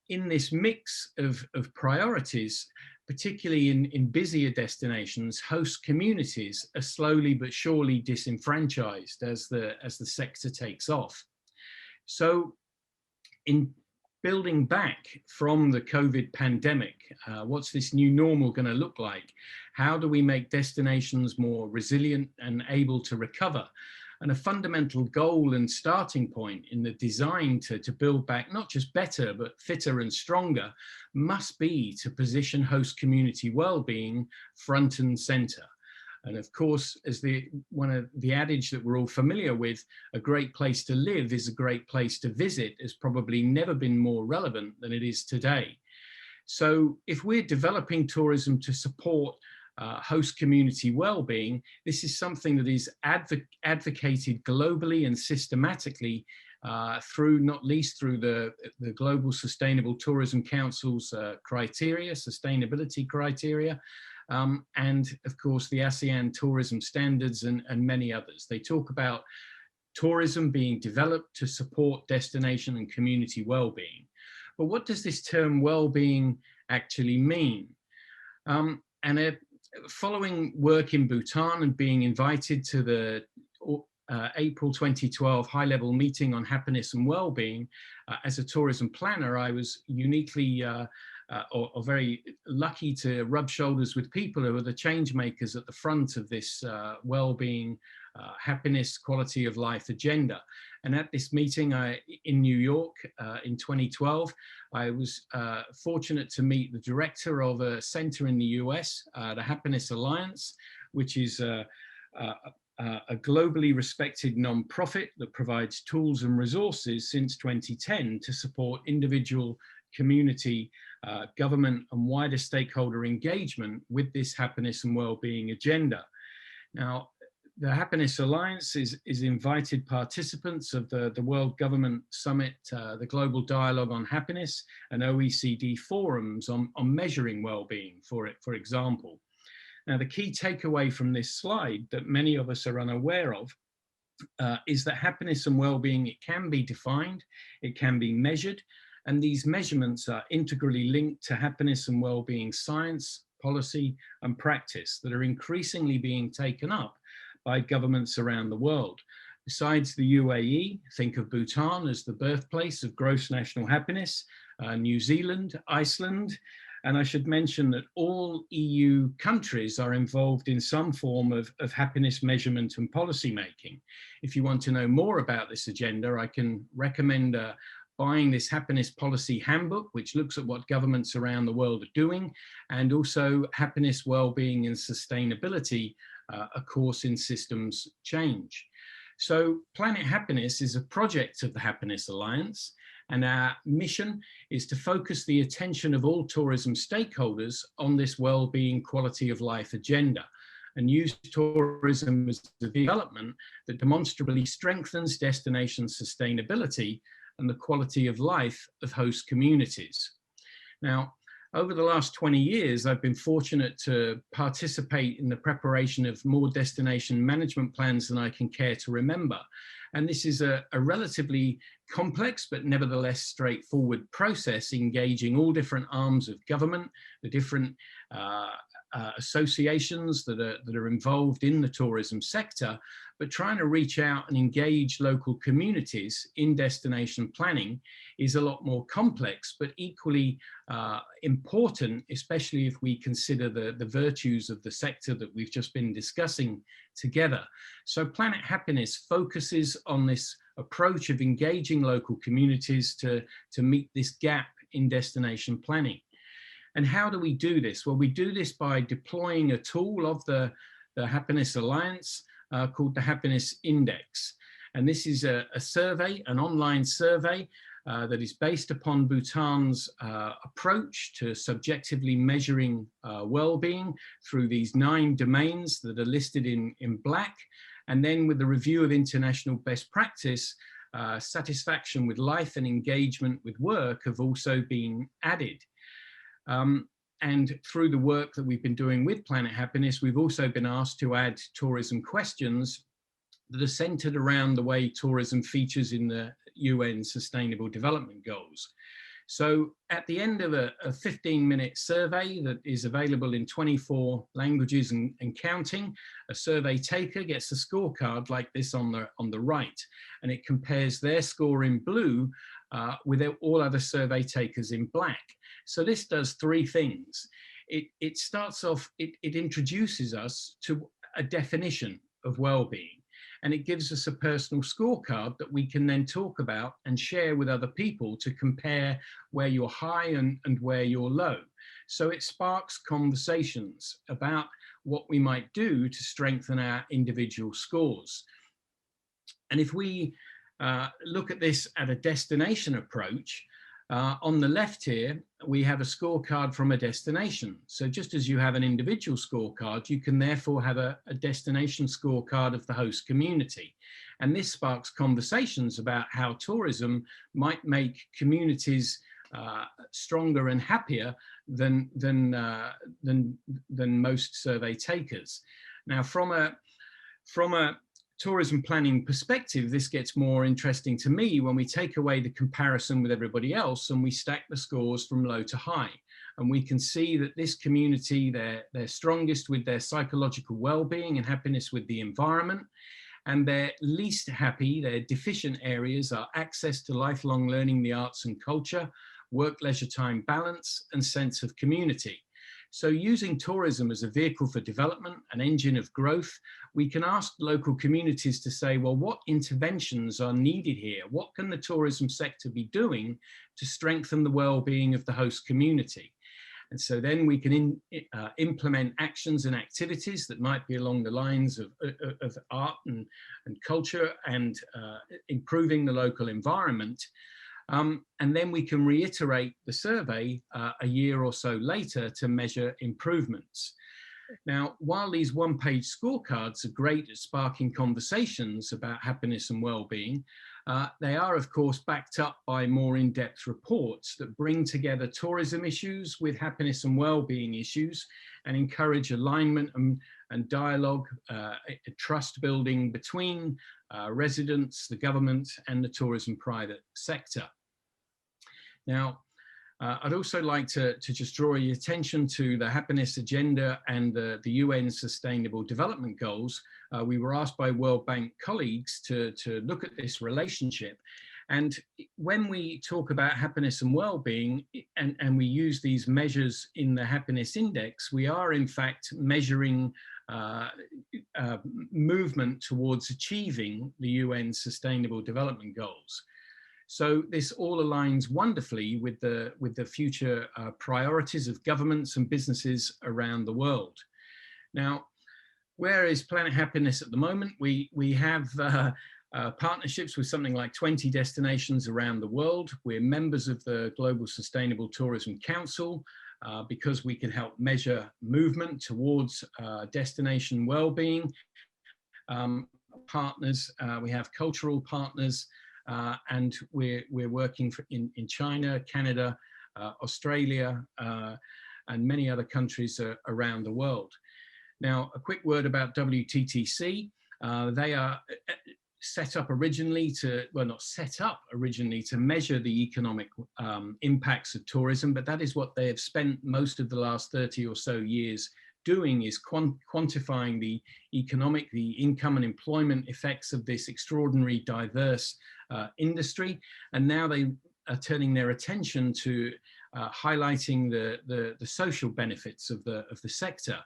in this mix of priorities, particularly in busier destinations, host communities are slowly but surely disenfranchised as the sector takes off. So in building back from the COVID pandemic, what's this new normal going to look like? How do we make destinations more resilient and able to recover? And a fundamental goal and starting point in the design to build back not just better, but fitter and stronger must be to position host community well-being front and center. And of course, as one of the adage that we're all familiar with, a great place to live is a great place to visit, has probably never been more relevant than it is today. So if we're developing tourism to support host community well-being, this is something that is advocated globally and systematically through, not least through the Global Sustainable Tourism Council's criteria, sustainability criteria, and of course the ASEAN tourism standards and many others. They talk about tourism being developed to support destination and community well-being. But what does this term well-being actually mean? Following work in Bhutan and being invited to the April 2012 high-level meeting on happiness and well-being, as a tourism planner, I was uniquely or very lucky to rub shoulders with people who are the change makers at the front of this well-being, happiness, quality of life agenda. And at this meeting in New York in 2012, I was fortunate to meet the director of a center in the US, the Happiness Alliance, which is a globally respected nonprofit that provides tools and resources since 2010 to support individual, community, government and wider stakeholder engagement with this happiness and well-being agenda. Now, the Happiness Alliance is invited participants of the World Government Summit, the Global Dialogue on Happiness, and OECD forums on measuring well-being, for example. Now, the key takeaway from this slide that many of us are unaware of is that happiness and well-being, it can be defined, it can be measured, and these measurements are integrally linked to happiness and well-being science, policy, and practice that are increasingly being taken up by governments around the world. Besides the UAE, think of Bhutan as the birthplace of gross national happiness, New Zealand, Iceland, and I should mention that all EU countries are involved in some form of happiness measurement and policy making. If you want to know more about this agenda, I can recommend buying this Happiness Policy Handbook, which looks at what governments around the world are doing, and also Happiness, Wellbeing and Sustainability, a course in systems change. So Planet Happiness is a project of the Happiness Alliance, and our mission is to focus the attention of all tourism stakeholders on this well-being, quality of life agenda, and use tourism as a development that demonstrably strengthens destination sustainability and the quality of life of host communities. Now, over the last 20 years, I've been fortunate to participate in the preparation of more destination management plans than I can care to remember. And this is a relatively complex, but nevertheless straightforward process, engaging all different arms of government, the different associations that are involved in the tourism sector, but trying to reach out and engage local communities in destination planning is a lot more complex, but equally important, especially if we consider the virtues of the sector that we've just been discussing together. So Planet Happiness focuses on this approach of engaging local communities to meet this gap in destination planning. And how do we do this? Well, we do this by deploying a tool of the Happiness Alliance called the Happiness Index. And this is a survey, an online survey that is based upon Bhutan's approach to subjectively measuring well-being through these 9 domains that are listed in black. And then with the review of international best practice, satisfaction with life and engagement with work have also been added. And through the work that we've been doing with Planet Happiness, we've also been asked to add tourism questions that are centered around the way tourism features in the UN Sustainable Development Goals. So at the end of a 15-minute survey that is available in 24 languages and counting, a survey taker gets a scorecard like this on the right, and it compares their score in blue with all other survey takers in black. So this does 3 things. It starts off, it introduces us to a definition of well-being, and it gives us a personal scorecard that we can then talk about and share with other people to compare where you're high and where you're low. So it sparks conversations about what we might do to strengthen our individual scores. And if we look at this at a destination approach, on the left here, we have a scorecard from a destination. So just as you have an individual scorecard, you can therefore have a destination scorecard of the host community. And this sparks conversations about how tourism might make communities stronger and happier than most survey takers. Now, from a tourism planning perspective, this gets more interesting to me when we take away the comparison with everybody else and we stack the scores from low to high. And we can see that this community, they're strongest with their psychological well-being and happiness with the environment. And their least happy, their deficient areas are access to lifelong learning, the arts and culture, work-leisure time balance, and sense of community. So using tourism as a vehicle for development, an engine of growth, we can ask local communities to say, well, what interventions are needed here? What can the tourism sector be doing to strengthen the well-being of the host community? And so then we can implement actions and activities that might be along the lines of art and culture and improving the local environment. And then we can reiterate the survey a year or so later to measure improvements. Now, while these one-page scorecards are great at sparking conversations about happiness and well-being, they are, of course, backed up by more in-depth reports that bring together tourism issues with happiness and well-being issues and encourage alignment and dialogue, trust building between residents, the government, and the tourism private sector. Now, I'd also like to just draw your attention to the happiness agenda and the UN Sustainable Development Goals. We were asked by World Bank colleagues to look at this relationship. And when we talk about happiness and well-being, and we use these measures in the happiness index, we are in fact measuring movement towards achieving the UN Sustainable Development Goals. So this all aligns wonderfully with the future priorities of governments and businesses around the world. Now, where is Planet Happiness at the moment? We have partnerships with something like 20 destinations around the world. We're members of the Global Sustainable Tourism Council because we can help measure movement towards destination well-being. Partners, we have cultural partners, and we're working in China, Canada, Australia, and many other countries around the world. Now, a quick word about WTTC. They are set up originally to, well, not set up originally to measure the economic impacts of tourism, but that is what they have spent most of the last 30 or so years doing, is quantifying the economic, the income and employment effects of this extraordinary diverse industry. And now they are turning their attention to highlighting the social benefits of the sector.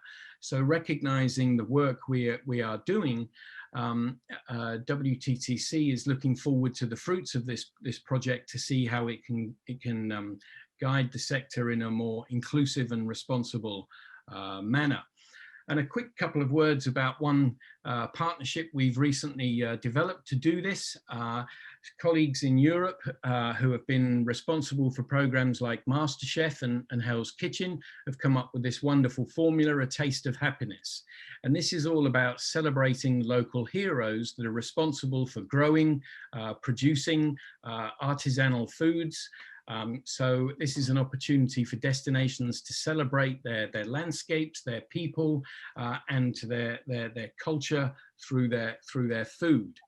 So recognizing the work we are doing, WTTC is looking forward to the fruits of this project to see how it can guide the sector in a more inclusive and responsible manner. And a quick couple of words about one partnership we've recently developed to do this. Colleagues in Europe who have been responsible for programs like MasterChef and Hell's Kitchen have come up with this wonderful formula, A Taste of Happiness. And this is all about celebrating local heroes that are responsible for growing, producing artisanal foods. So this is an opportunity for destinations to celebrate their landscapes, their people, and their culture through their food.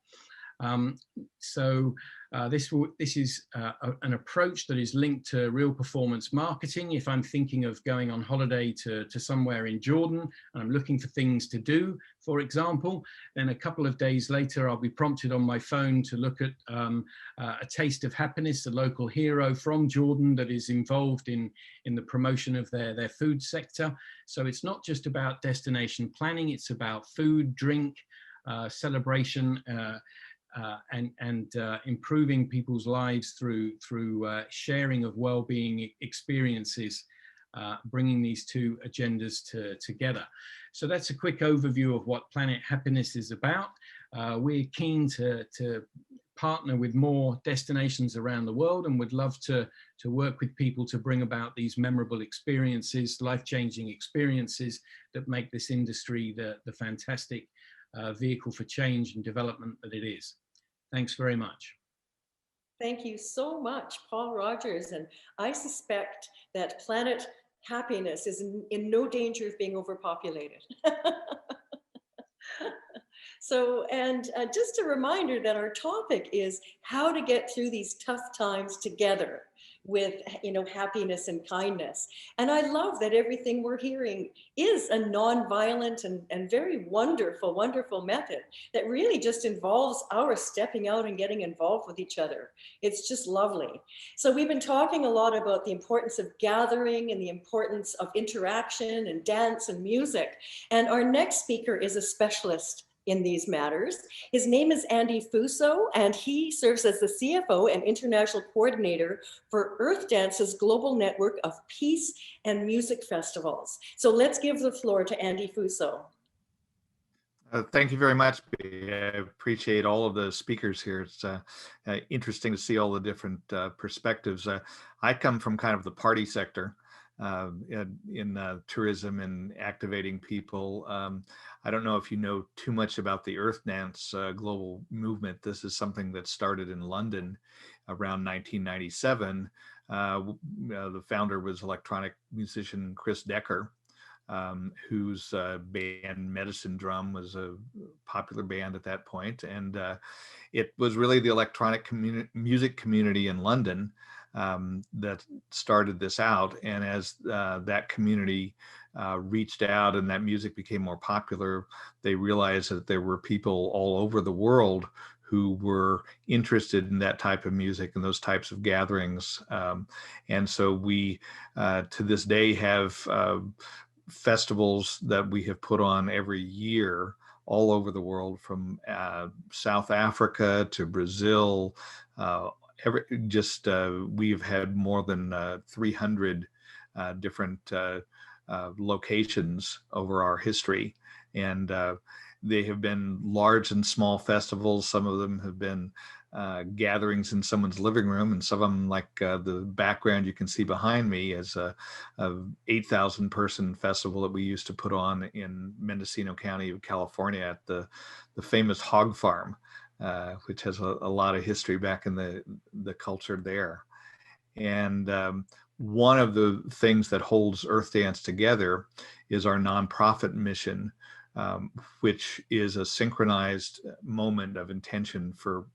This is an approach that is linked to real performance marketing. If I'm thinking of going on holiday to somewhere in Jordan and I'm looking for things to do, for example, then a couple of days later I'll be prompted on my phone to look at A Taste of Happiness, a local hero from Jordan that is involved in the promotion of their food sector. So it's not just about destination planning, it's about food, drink, celebration, and improving people's lives through sharing of well-being experiences, bringing these two agendas together. So that's a quick overview of what Planet Happiness is about. We're keen to partner with more destinations around the world and would love to work with people to bring about these memorable experiences, life-changing experiences that make this industry the fantastic vehicle for change and development that it is. Thanks very much. Thank you so much, Paul Rogers. And I suspect that Planet Happiness is in no danger of being overpopulated. So, and just a reminder that our topic is how to get through these tough times together with, happiness and kindness. And I love that everything we're hearing is a non-violent and very wonderful, wonderful method that really just involves our stepping out and getting involved with each other. It's just lovely. So we've been talking a lot about the importance of gathering and the importance of interaction and dance and music. And our next speaker is a specialist in these matters. His name is Andy Fusso, and he serves as the CFO and International Coordinator for Earth Dance's global network of peace and music festivals. So let's give the floor to Andy Fusso. Thank you very much, B. I appreciate all of the speakers here. It's interesting to see all the different perspectives. I come from kind of the party sector in tourism and activating people. I don't know if you know too much about the Earth Dance global movement. This is something that started in London around 1997. The founder was electronic musician Chris Decker, whose band Medicine Drum was a popular band at that point. And it was really the electronic music community in London that started this out. And as that community reached out and that music became more popular, they realized that there were people all over the world who were interested in that type of music and those types of gatherings. And so we, to this day, have festivals that we have put on every year all over the world, from South Africa to Brazil. We've had more than 300 different locations over our history, and they have been large and small festivals. Some of them have been gatherings in someone's living room, and some of them, like the background you can see behind me, is a 8,000 person festival that we used to put on in Mendocino County of California at the famous hog farm, which has a lot of history back in the culture there. And one of the things that holds Earth Dance together is our nonprofit mission, which is a synchronized moment of intention for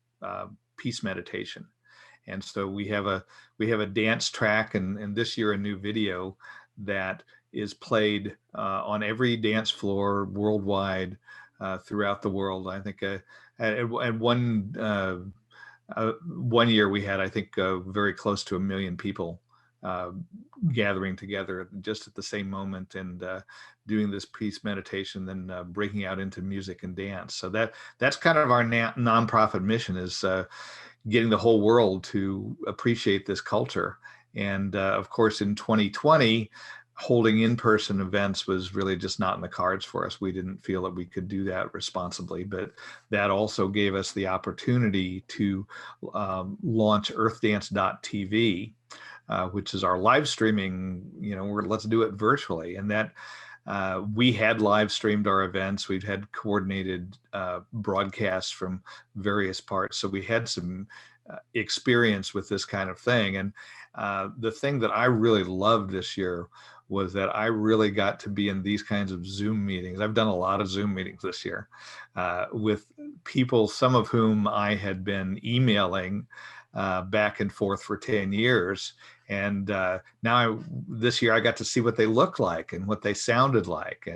peace meditation. And so we have a dance track, and this year a new video that is played on every dance floor worldwide throughout the world. I think at one year we had, I think, very close to 1 million people gathering together just at the same moment and doing this peace meditation, then breaking out into music and dance. So that's kind of our nonprofit mission, is getting the whole world to appreciate this culture. And of course, in 2020, holding in-person events was really just not in the cards for us. We didn't feel that we could do that responsibly, but that also gave us the opportunity to launch earthdance.tv, which is our live streaming, let's do it virtually. And that we had live streamed our events. We've had coordinated broadcasts from various parts. So we had some experience with this kind of thing. And the thing that I really loved this year was that I really got to be in these kinds of Zoom meetings. I've done a lot of Zoom meetings this year with people, some of whom I had been emailing back and forth for 10 years. And now this year I got to see what they looked like and what they sounded like.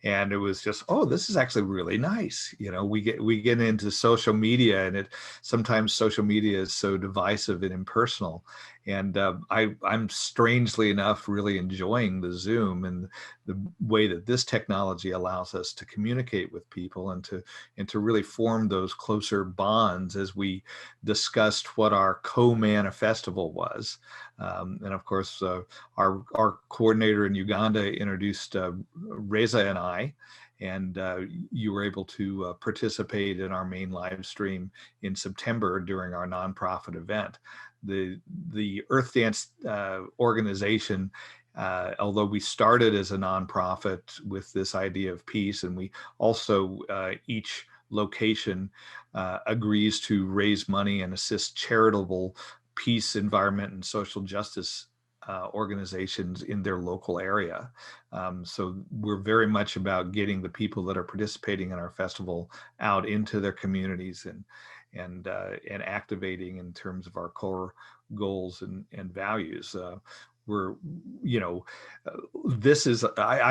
And it was just, oh, this is actually really nice. We get into social media, and sometimes social media is so divisive and impersonal. And I'm strangely enough really enjoying the Zoom and the way that this technology allows us to communicate with people and to really form those closer bonds as we discussed what our co-manifestival was. And of course, our coordinator in Uganda introduced Reza and I, and you were able to participate in our main live stream in September during our nonprofit event. The Earth Dance organization, although we started as a nonprofit with this idea of peace, and we also each location agrees to raise money and assist charitable peace, environment, and social justice organizations in their local area. So we're very much about getting the people that are participating in our festival out into their communities and activating in terms of our core goals and values. I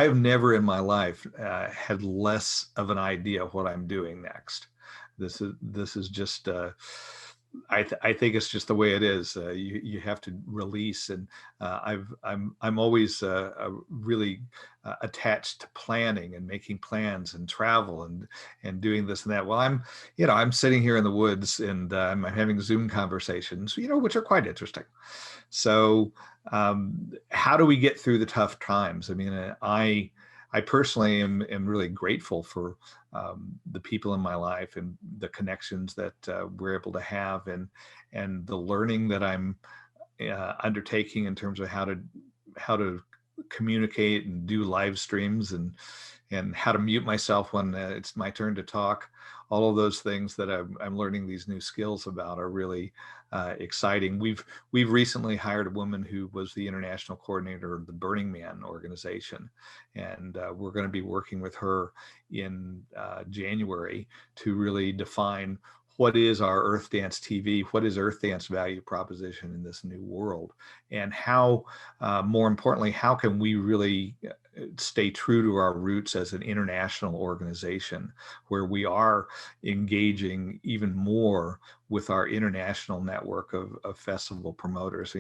have never in my life had less of an idea of what I'm doing next. This is just, I think it's just the way it is. You have to release, and I'm always really attached to planning and making plans and travel and doing this and that. Well, I'm sitting here in the woods and I'm having Zoom conversations, which are quite interesting. So how do we get through the tough times? I mean, I personally am really grateful for the people in my life and the connections that we're able to have, and the learning that I'm undertaking in terms of how to communicate and do live streams and how to mute myself when it's my turn to talk. All of those things that I'm learning these new skills about are really exciting. We've recently hired a woman who was the international coordinator of the Burning Man organization, and we're going to be working with her in January to really define what is our Earth Dance TV, what is Earth Dance value proposition in this new world, and how, more importantly, how can we really stay true to our roots as an international organization where we are engaging even more with our international network of festival promoters.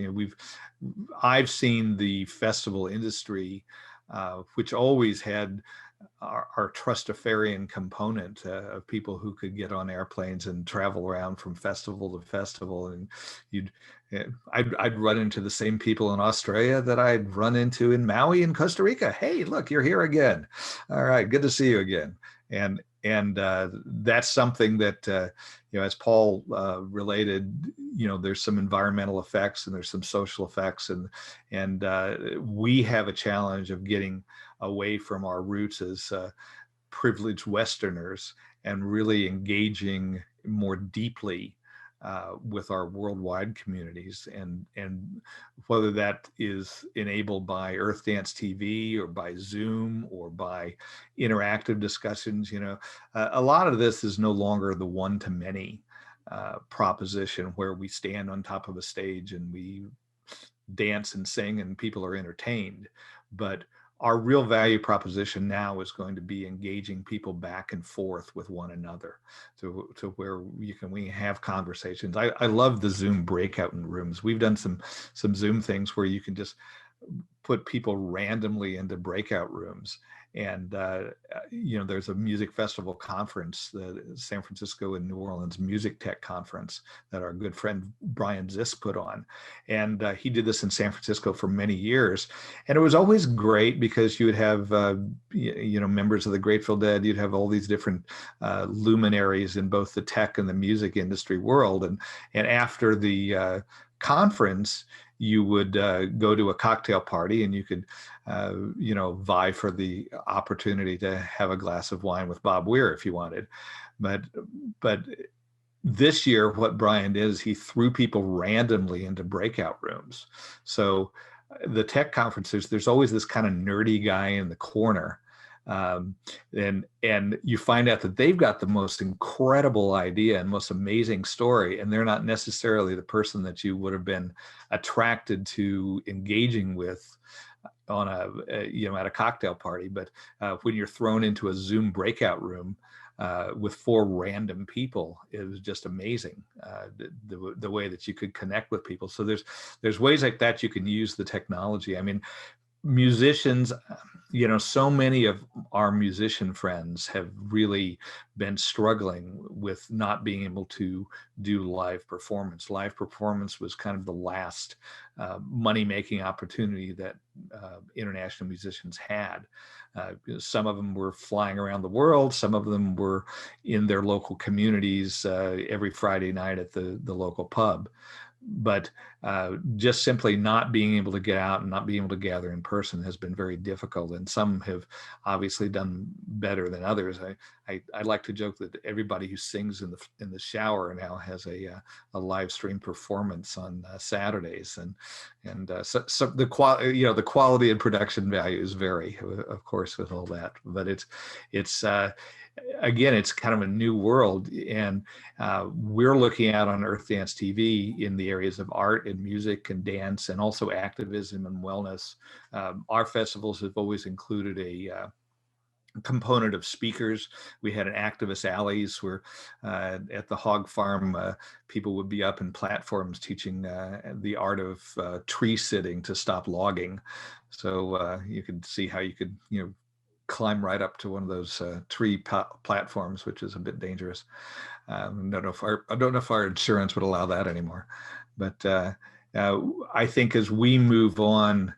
I've seen the festival industry, which always had our trustafarian component of people who could get on airplanes and travel around from festival to festival, and I'd run into the same people in Australia that I'd run into in Maui and Costa Rica. Hey, look, you're here again. All right, good to see you again. And that's something that as Paul related, there's some environmental effects and there's some social effects, and we have a challenge of getting away from our roots as privileged Westerners and really engaging more deeply with our worldwide communities, and whether that is enabled by Earth Dance TV or by Zoom or by interactive discussions. A lot of this is no longer the one-to-many proposition where we stand on top of a stage and we dance and sing and people are entertained, but our real value proposition now is going to be engaging people back and forth with one another to where we can have conversations. I love the Zoom breakout rooms. We've done some Zoom things where you can just put people randomly into breakout rooms. And, you know, there's a music festival conference, the San Francisco and New Orleans Music Tech Conference that our good friend Brian Ziss put on. And he did this in San Francisco for many years. And it was always great because you would have, you know, members of the Grateful Dead, you'd have all these different luminaries in both the tech and the music industry world. And after the conference, you would go to a cocktail party and you could, you know, vie for the opportunity to have a glass of wine with Bob Weir if you wanted. But this year, what Brian did is he threw people randomly into breakout rooms. So the tech conferences, there's always this kind of nerdy guy in the corner. And you find out that they've got the most incredible idea and most amazing story, and they're not necessarily the person that you would have been attracted to engaging with on you know, at a cocktail party. But when you're thrown into a Zoom breakout room with 4 random people, it was just amazing, the way that you could connect with people. So there's ways like that you can use the technology. I mean, musicians, you know, so many of our musician friends have really been struggling with not being able to do live performance. Live performance was kind of the last money-making opportunity that international musicians had. Some of them were flying around the world. Some of them were in their local communities every Friday night at the local pub. But just simply not being able to get out and not being able to gather in person has been very difficult. And some have obviously done better than others. I like to joke that everybody who sings in the shower now has a live stream performance on Saturdays, and so the quality, you know, the quality and production values vary, of course, with all that. But it's again, it's kind of a new world, and we're looking out on Earth Dance TV in the areas of art and music and dance, and also activism and wellness. Our festivals have always included a component of speakers. We had an activist alleys where at the hog farm, people would be up in platforms teaching the art of tree sitting to stop logging. So you could see how you could, you know, climb right up to one of those tree platforms, which is a bit dangerous. I don't know if our insurance would allow that anymore. But I think as we move on,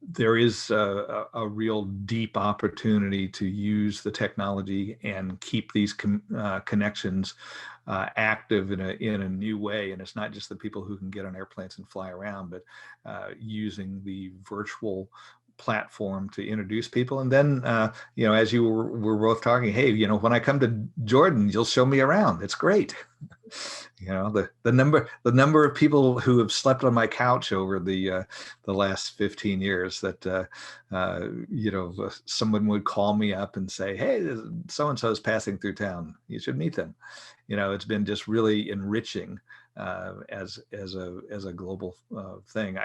there is a real deep opportunity to use the technology and keep these connections active in a new way. And it's not just the people who can get on airplanes and fly around, but using the virtual platform to introduce people. And then, you know, as you were both talking, hey, you know, when I come to Jordan, you'll show me around. It's great. You know, the number of people who have slept on my couch over the last 15 years that, you know, someone would call me up and say, hey, so-and-so is passing through town. You should meet them. You know, it's been just really enriching as a global thing.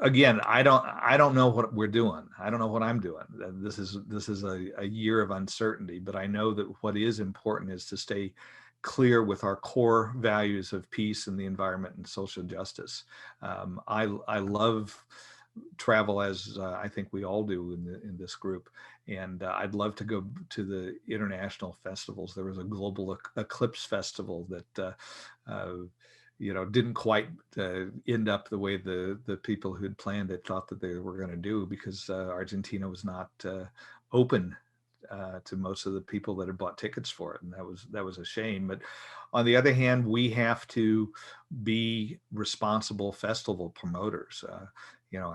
Again, I don't know what we're doing. I don't know what I'm doing. This is a year of uncertainty, but I know that what is important is to stay clear with our core values of peace and the environment and social justice. I love travel, as I think we all do in this group, and I'd love to go to the international festivals. There was a global eclipse festival that you know, didn't quite end up the way the people who'd planned it thought that they were going to do, because Argentina was not open to most of the people that had bought tickets for it, and that was a shame. But on the other hand, we have to be responsible festival promoters. You know,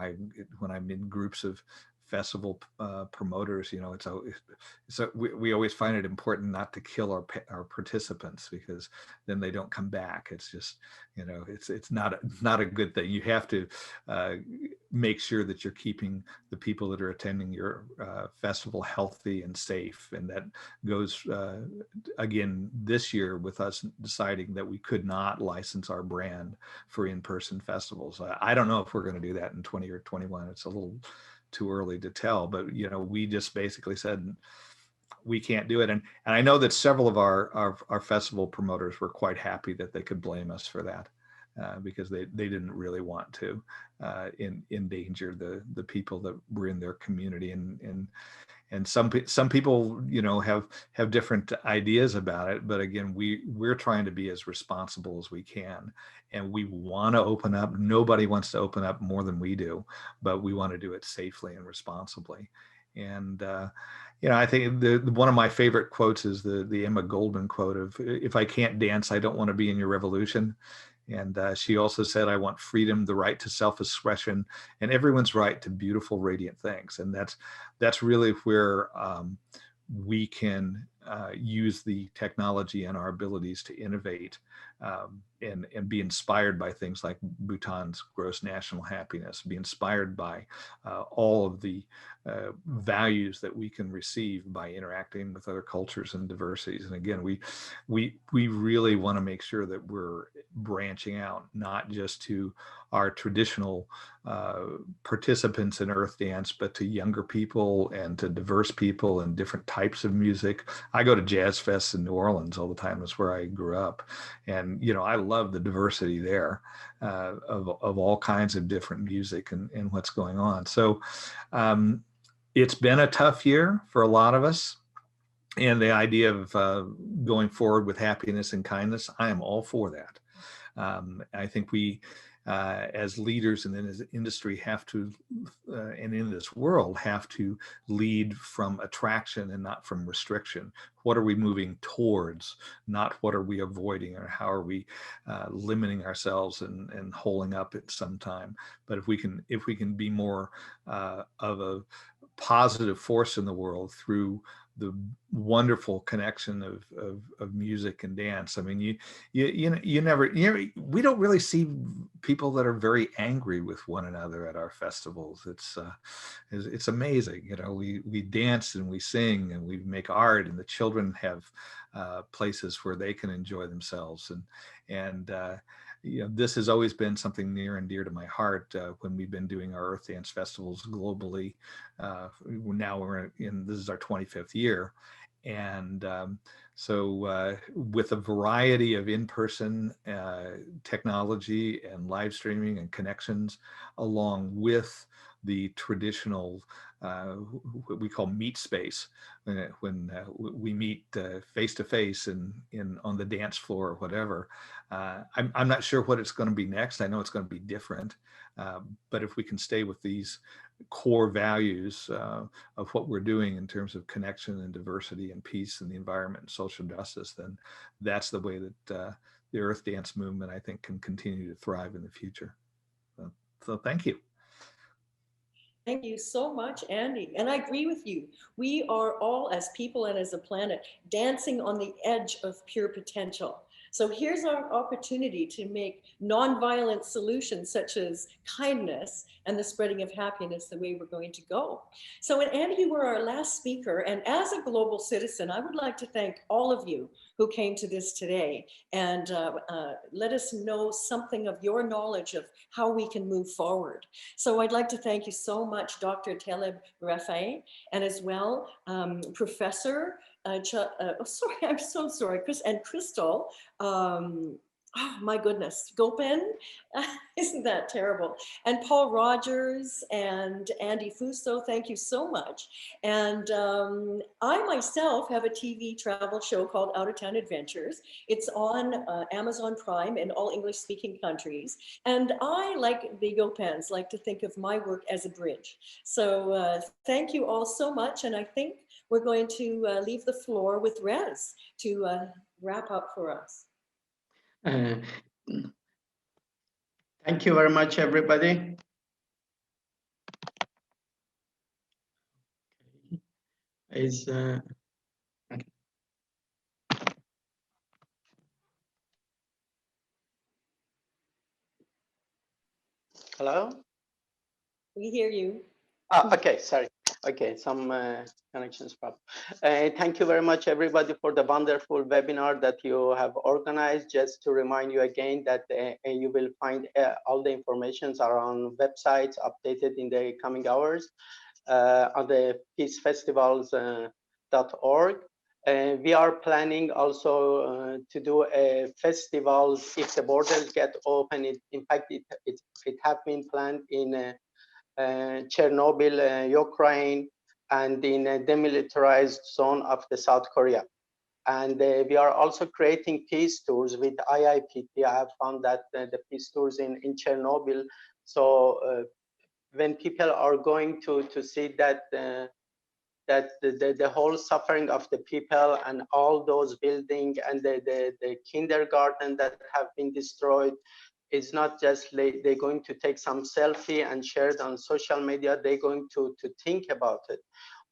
when I'm in groups of festival promoters, you know, we always find it important not to kill our participants, because then they don't come back. It's just, you know, it's not a good thing. You have to make sure that you're keeping the people that are attending your festival healthy and safe. And that goes again this year with us deciding that we could not license our brand for in-person festivals. I don't know if we're going to do that in 20 or 21. It's a little too early to tell, but you know, we just basically said we can't do it. And I know that several of our festival promoters were quite happy that they could blame us for that. because they didn't really want to endanger the people that were in their community. And some people, you know, have different ideas about it. But again, we're trying to be as responsible as we can, and we want to open up. Nobody wants to open up more than we do, but we want to do it safely and responsibly. And you know, I think one of my favorite quotes is the Emma Goldman quote of, "If I can't dance, I don't want to be in your revolution." And she also said, "I want freedom, the right to self-expression, and everyone's right to beautiful, radiant things." And that's really where we can use the technology and our abilities to innovate and be inspired by things like Bhutan's gross national happiness, be inspired by all of the values that we can receive by interacting with other cultures and diversities. And again, we really want to make sure that we're branching out, not just to our traditional participants in Earth Dance, but to younger people and to diverse people and different types of music. I go to jazz fests in New Orleans all the time. That's where I grew up. And, you know, I love the diversity there of all kinds of different music and what's going on. So it's been a tough year for a lot of us. And the idea of going forward with happiness and kindness, I am all for that. I think we, as leaders in the industry, have to, and in this world, have to lead from attraction and not from restriction. What are we moving towards, not what are we avoiding, or how are we limiting ourselves and holding up at some time? But if we can be more of a positive force in the world through the wonderful connection of music and dance. I mean, we don't really see people that are very angry with one another at our festivals. It's amazing. You know, we dance and we sing and we make art, and the children have places where they can enjoy themselves. And you know, this has always been something near and dear to my heart when we've been doing our Earth Dance festivals globally. Now this is our 25th year. And so with a variety of in-person technology and live streaming and connections, along with the traditional what we call meet space, when we meet face to face and on the dance floor or whatever. I'm not sure what it's going to be next. I know it's going to be different, but if we can stay with these core values of what we're doing in terms of connection and diversity and peace and the environment and social justice, then that's the way that the Earth Dance movement, I think, can continue to thrive in the future. So thank you. Thank you so much, Andy. And I agree with you. We are all, as people and as a planet, dancing on the edge of pure potential. So here's our opportunity to make nonviolent solutions such as kindness and the spreading of happiness the way we're going to go. So, and Andy, you were our last speaker. And as a global citizen, I would like to thank all of you who came to this today and let us know something of your knowledge of how we can move forward. So I'd like to thank you so much, Dr. Taleb, Rifai, and as well, Professor, sorry, I'm so sorry, and Christel, oh my goodness, Gopin, isn't that terrible? And Paul Rogers and Andy Fusso, thank you so much. And I myself have a TV travel show called Out of Town Adventures. It's on Amazon Prime in all English-speaking countries. And I, like the Gopins, like to think of my work as a bridge. So thank you all so much. And I think we're going to leave the floor with Rez to wrap up for us. Thank you very much, everybody. Okay. Hello? We hear you. Oh, okay, sorry. Okay, some connections problem. Thank you very much, everybody, for the wonderful webinar that you have organized. Just to remind you again that you will find all the informations are on websites updated in the coming hours on the peacefestivals.org. We are planning also to do a festival if the borders get open. In fact, it have been planned in Chernobyl, Ukraine, and in a demilitarized zone of the South Korea. And we are also creating peace tours with IIPT. I have found that the peace tours in Chernobyl. So when people are going to see that the whole suffering of the people and all those buildings and the kindergarten that have been destroyed, it's not just they're going to take some selfie and share it on social media. They're going to think about it.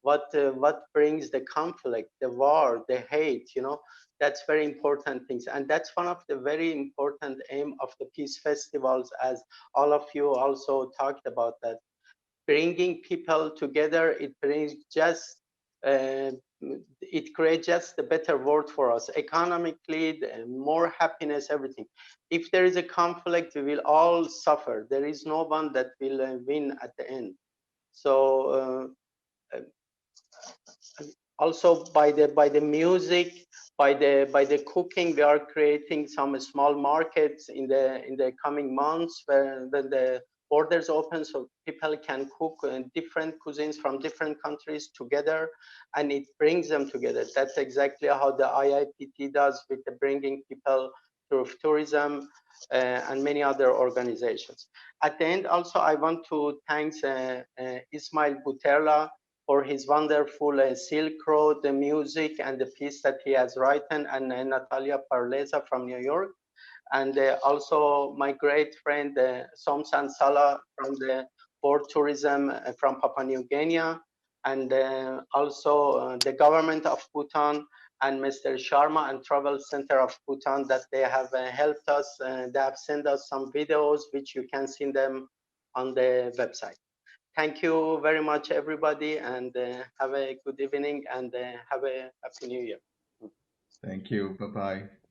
What brings the conflict, the war, the hate, you know, that's very important things. And that's one of the very important aim of the peace festivals, as all of you also talked about that. Bringing people together, it brings just, it creates just a better world for us, economically, more happiness, everything. If there is a conflict, we will all suffer. There is no one that will win at the end. So also by the music, by the cooking, we are creating some small markets in the coming months when the borders open, so people can cook different cuisines from different countries together, and it brings them together. That's exactly how the IIPT does with the bringing people through tourism and many other organizations. At the end, also, I want to thank Ismail Buterla for his wonderful Silk Road, the music and the piece that he has written, and Natalia Parleza from New York. And also my great friend, Somsan Sala from the Board Tourism from Papua New Guinea. And also the government of Bhutan and Mr. Sharma and Travel Center of Bhutan, that they have helped us. They have sent us some videos, which you can see them on the website. Thank you very much, everybody, and have a good evening, and have a happy new year. Thank you. Bye-bye.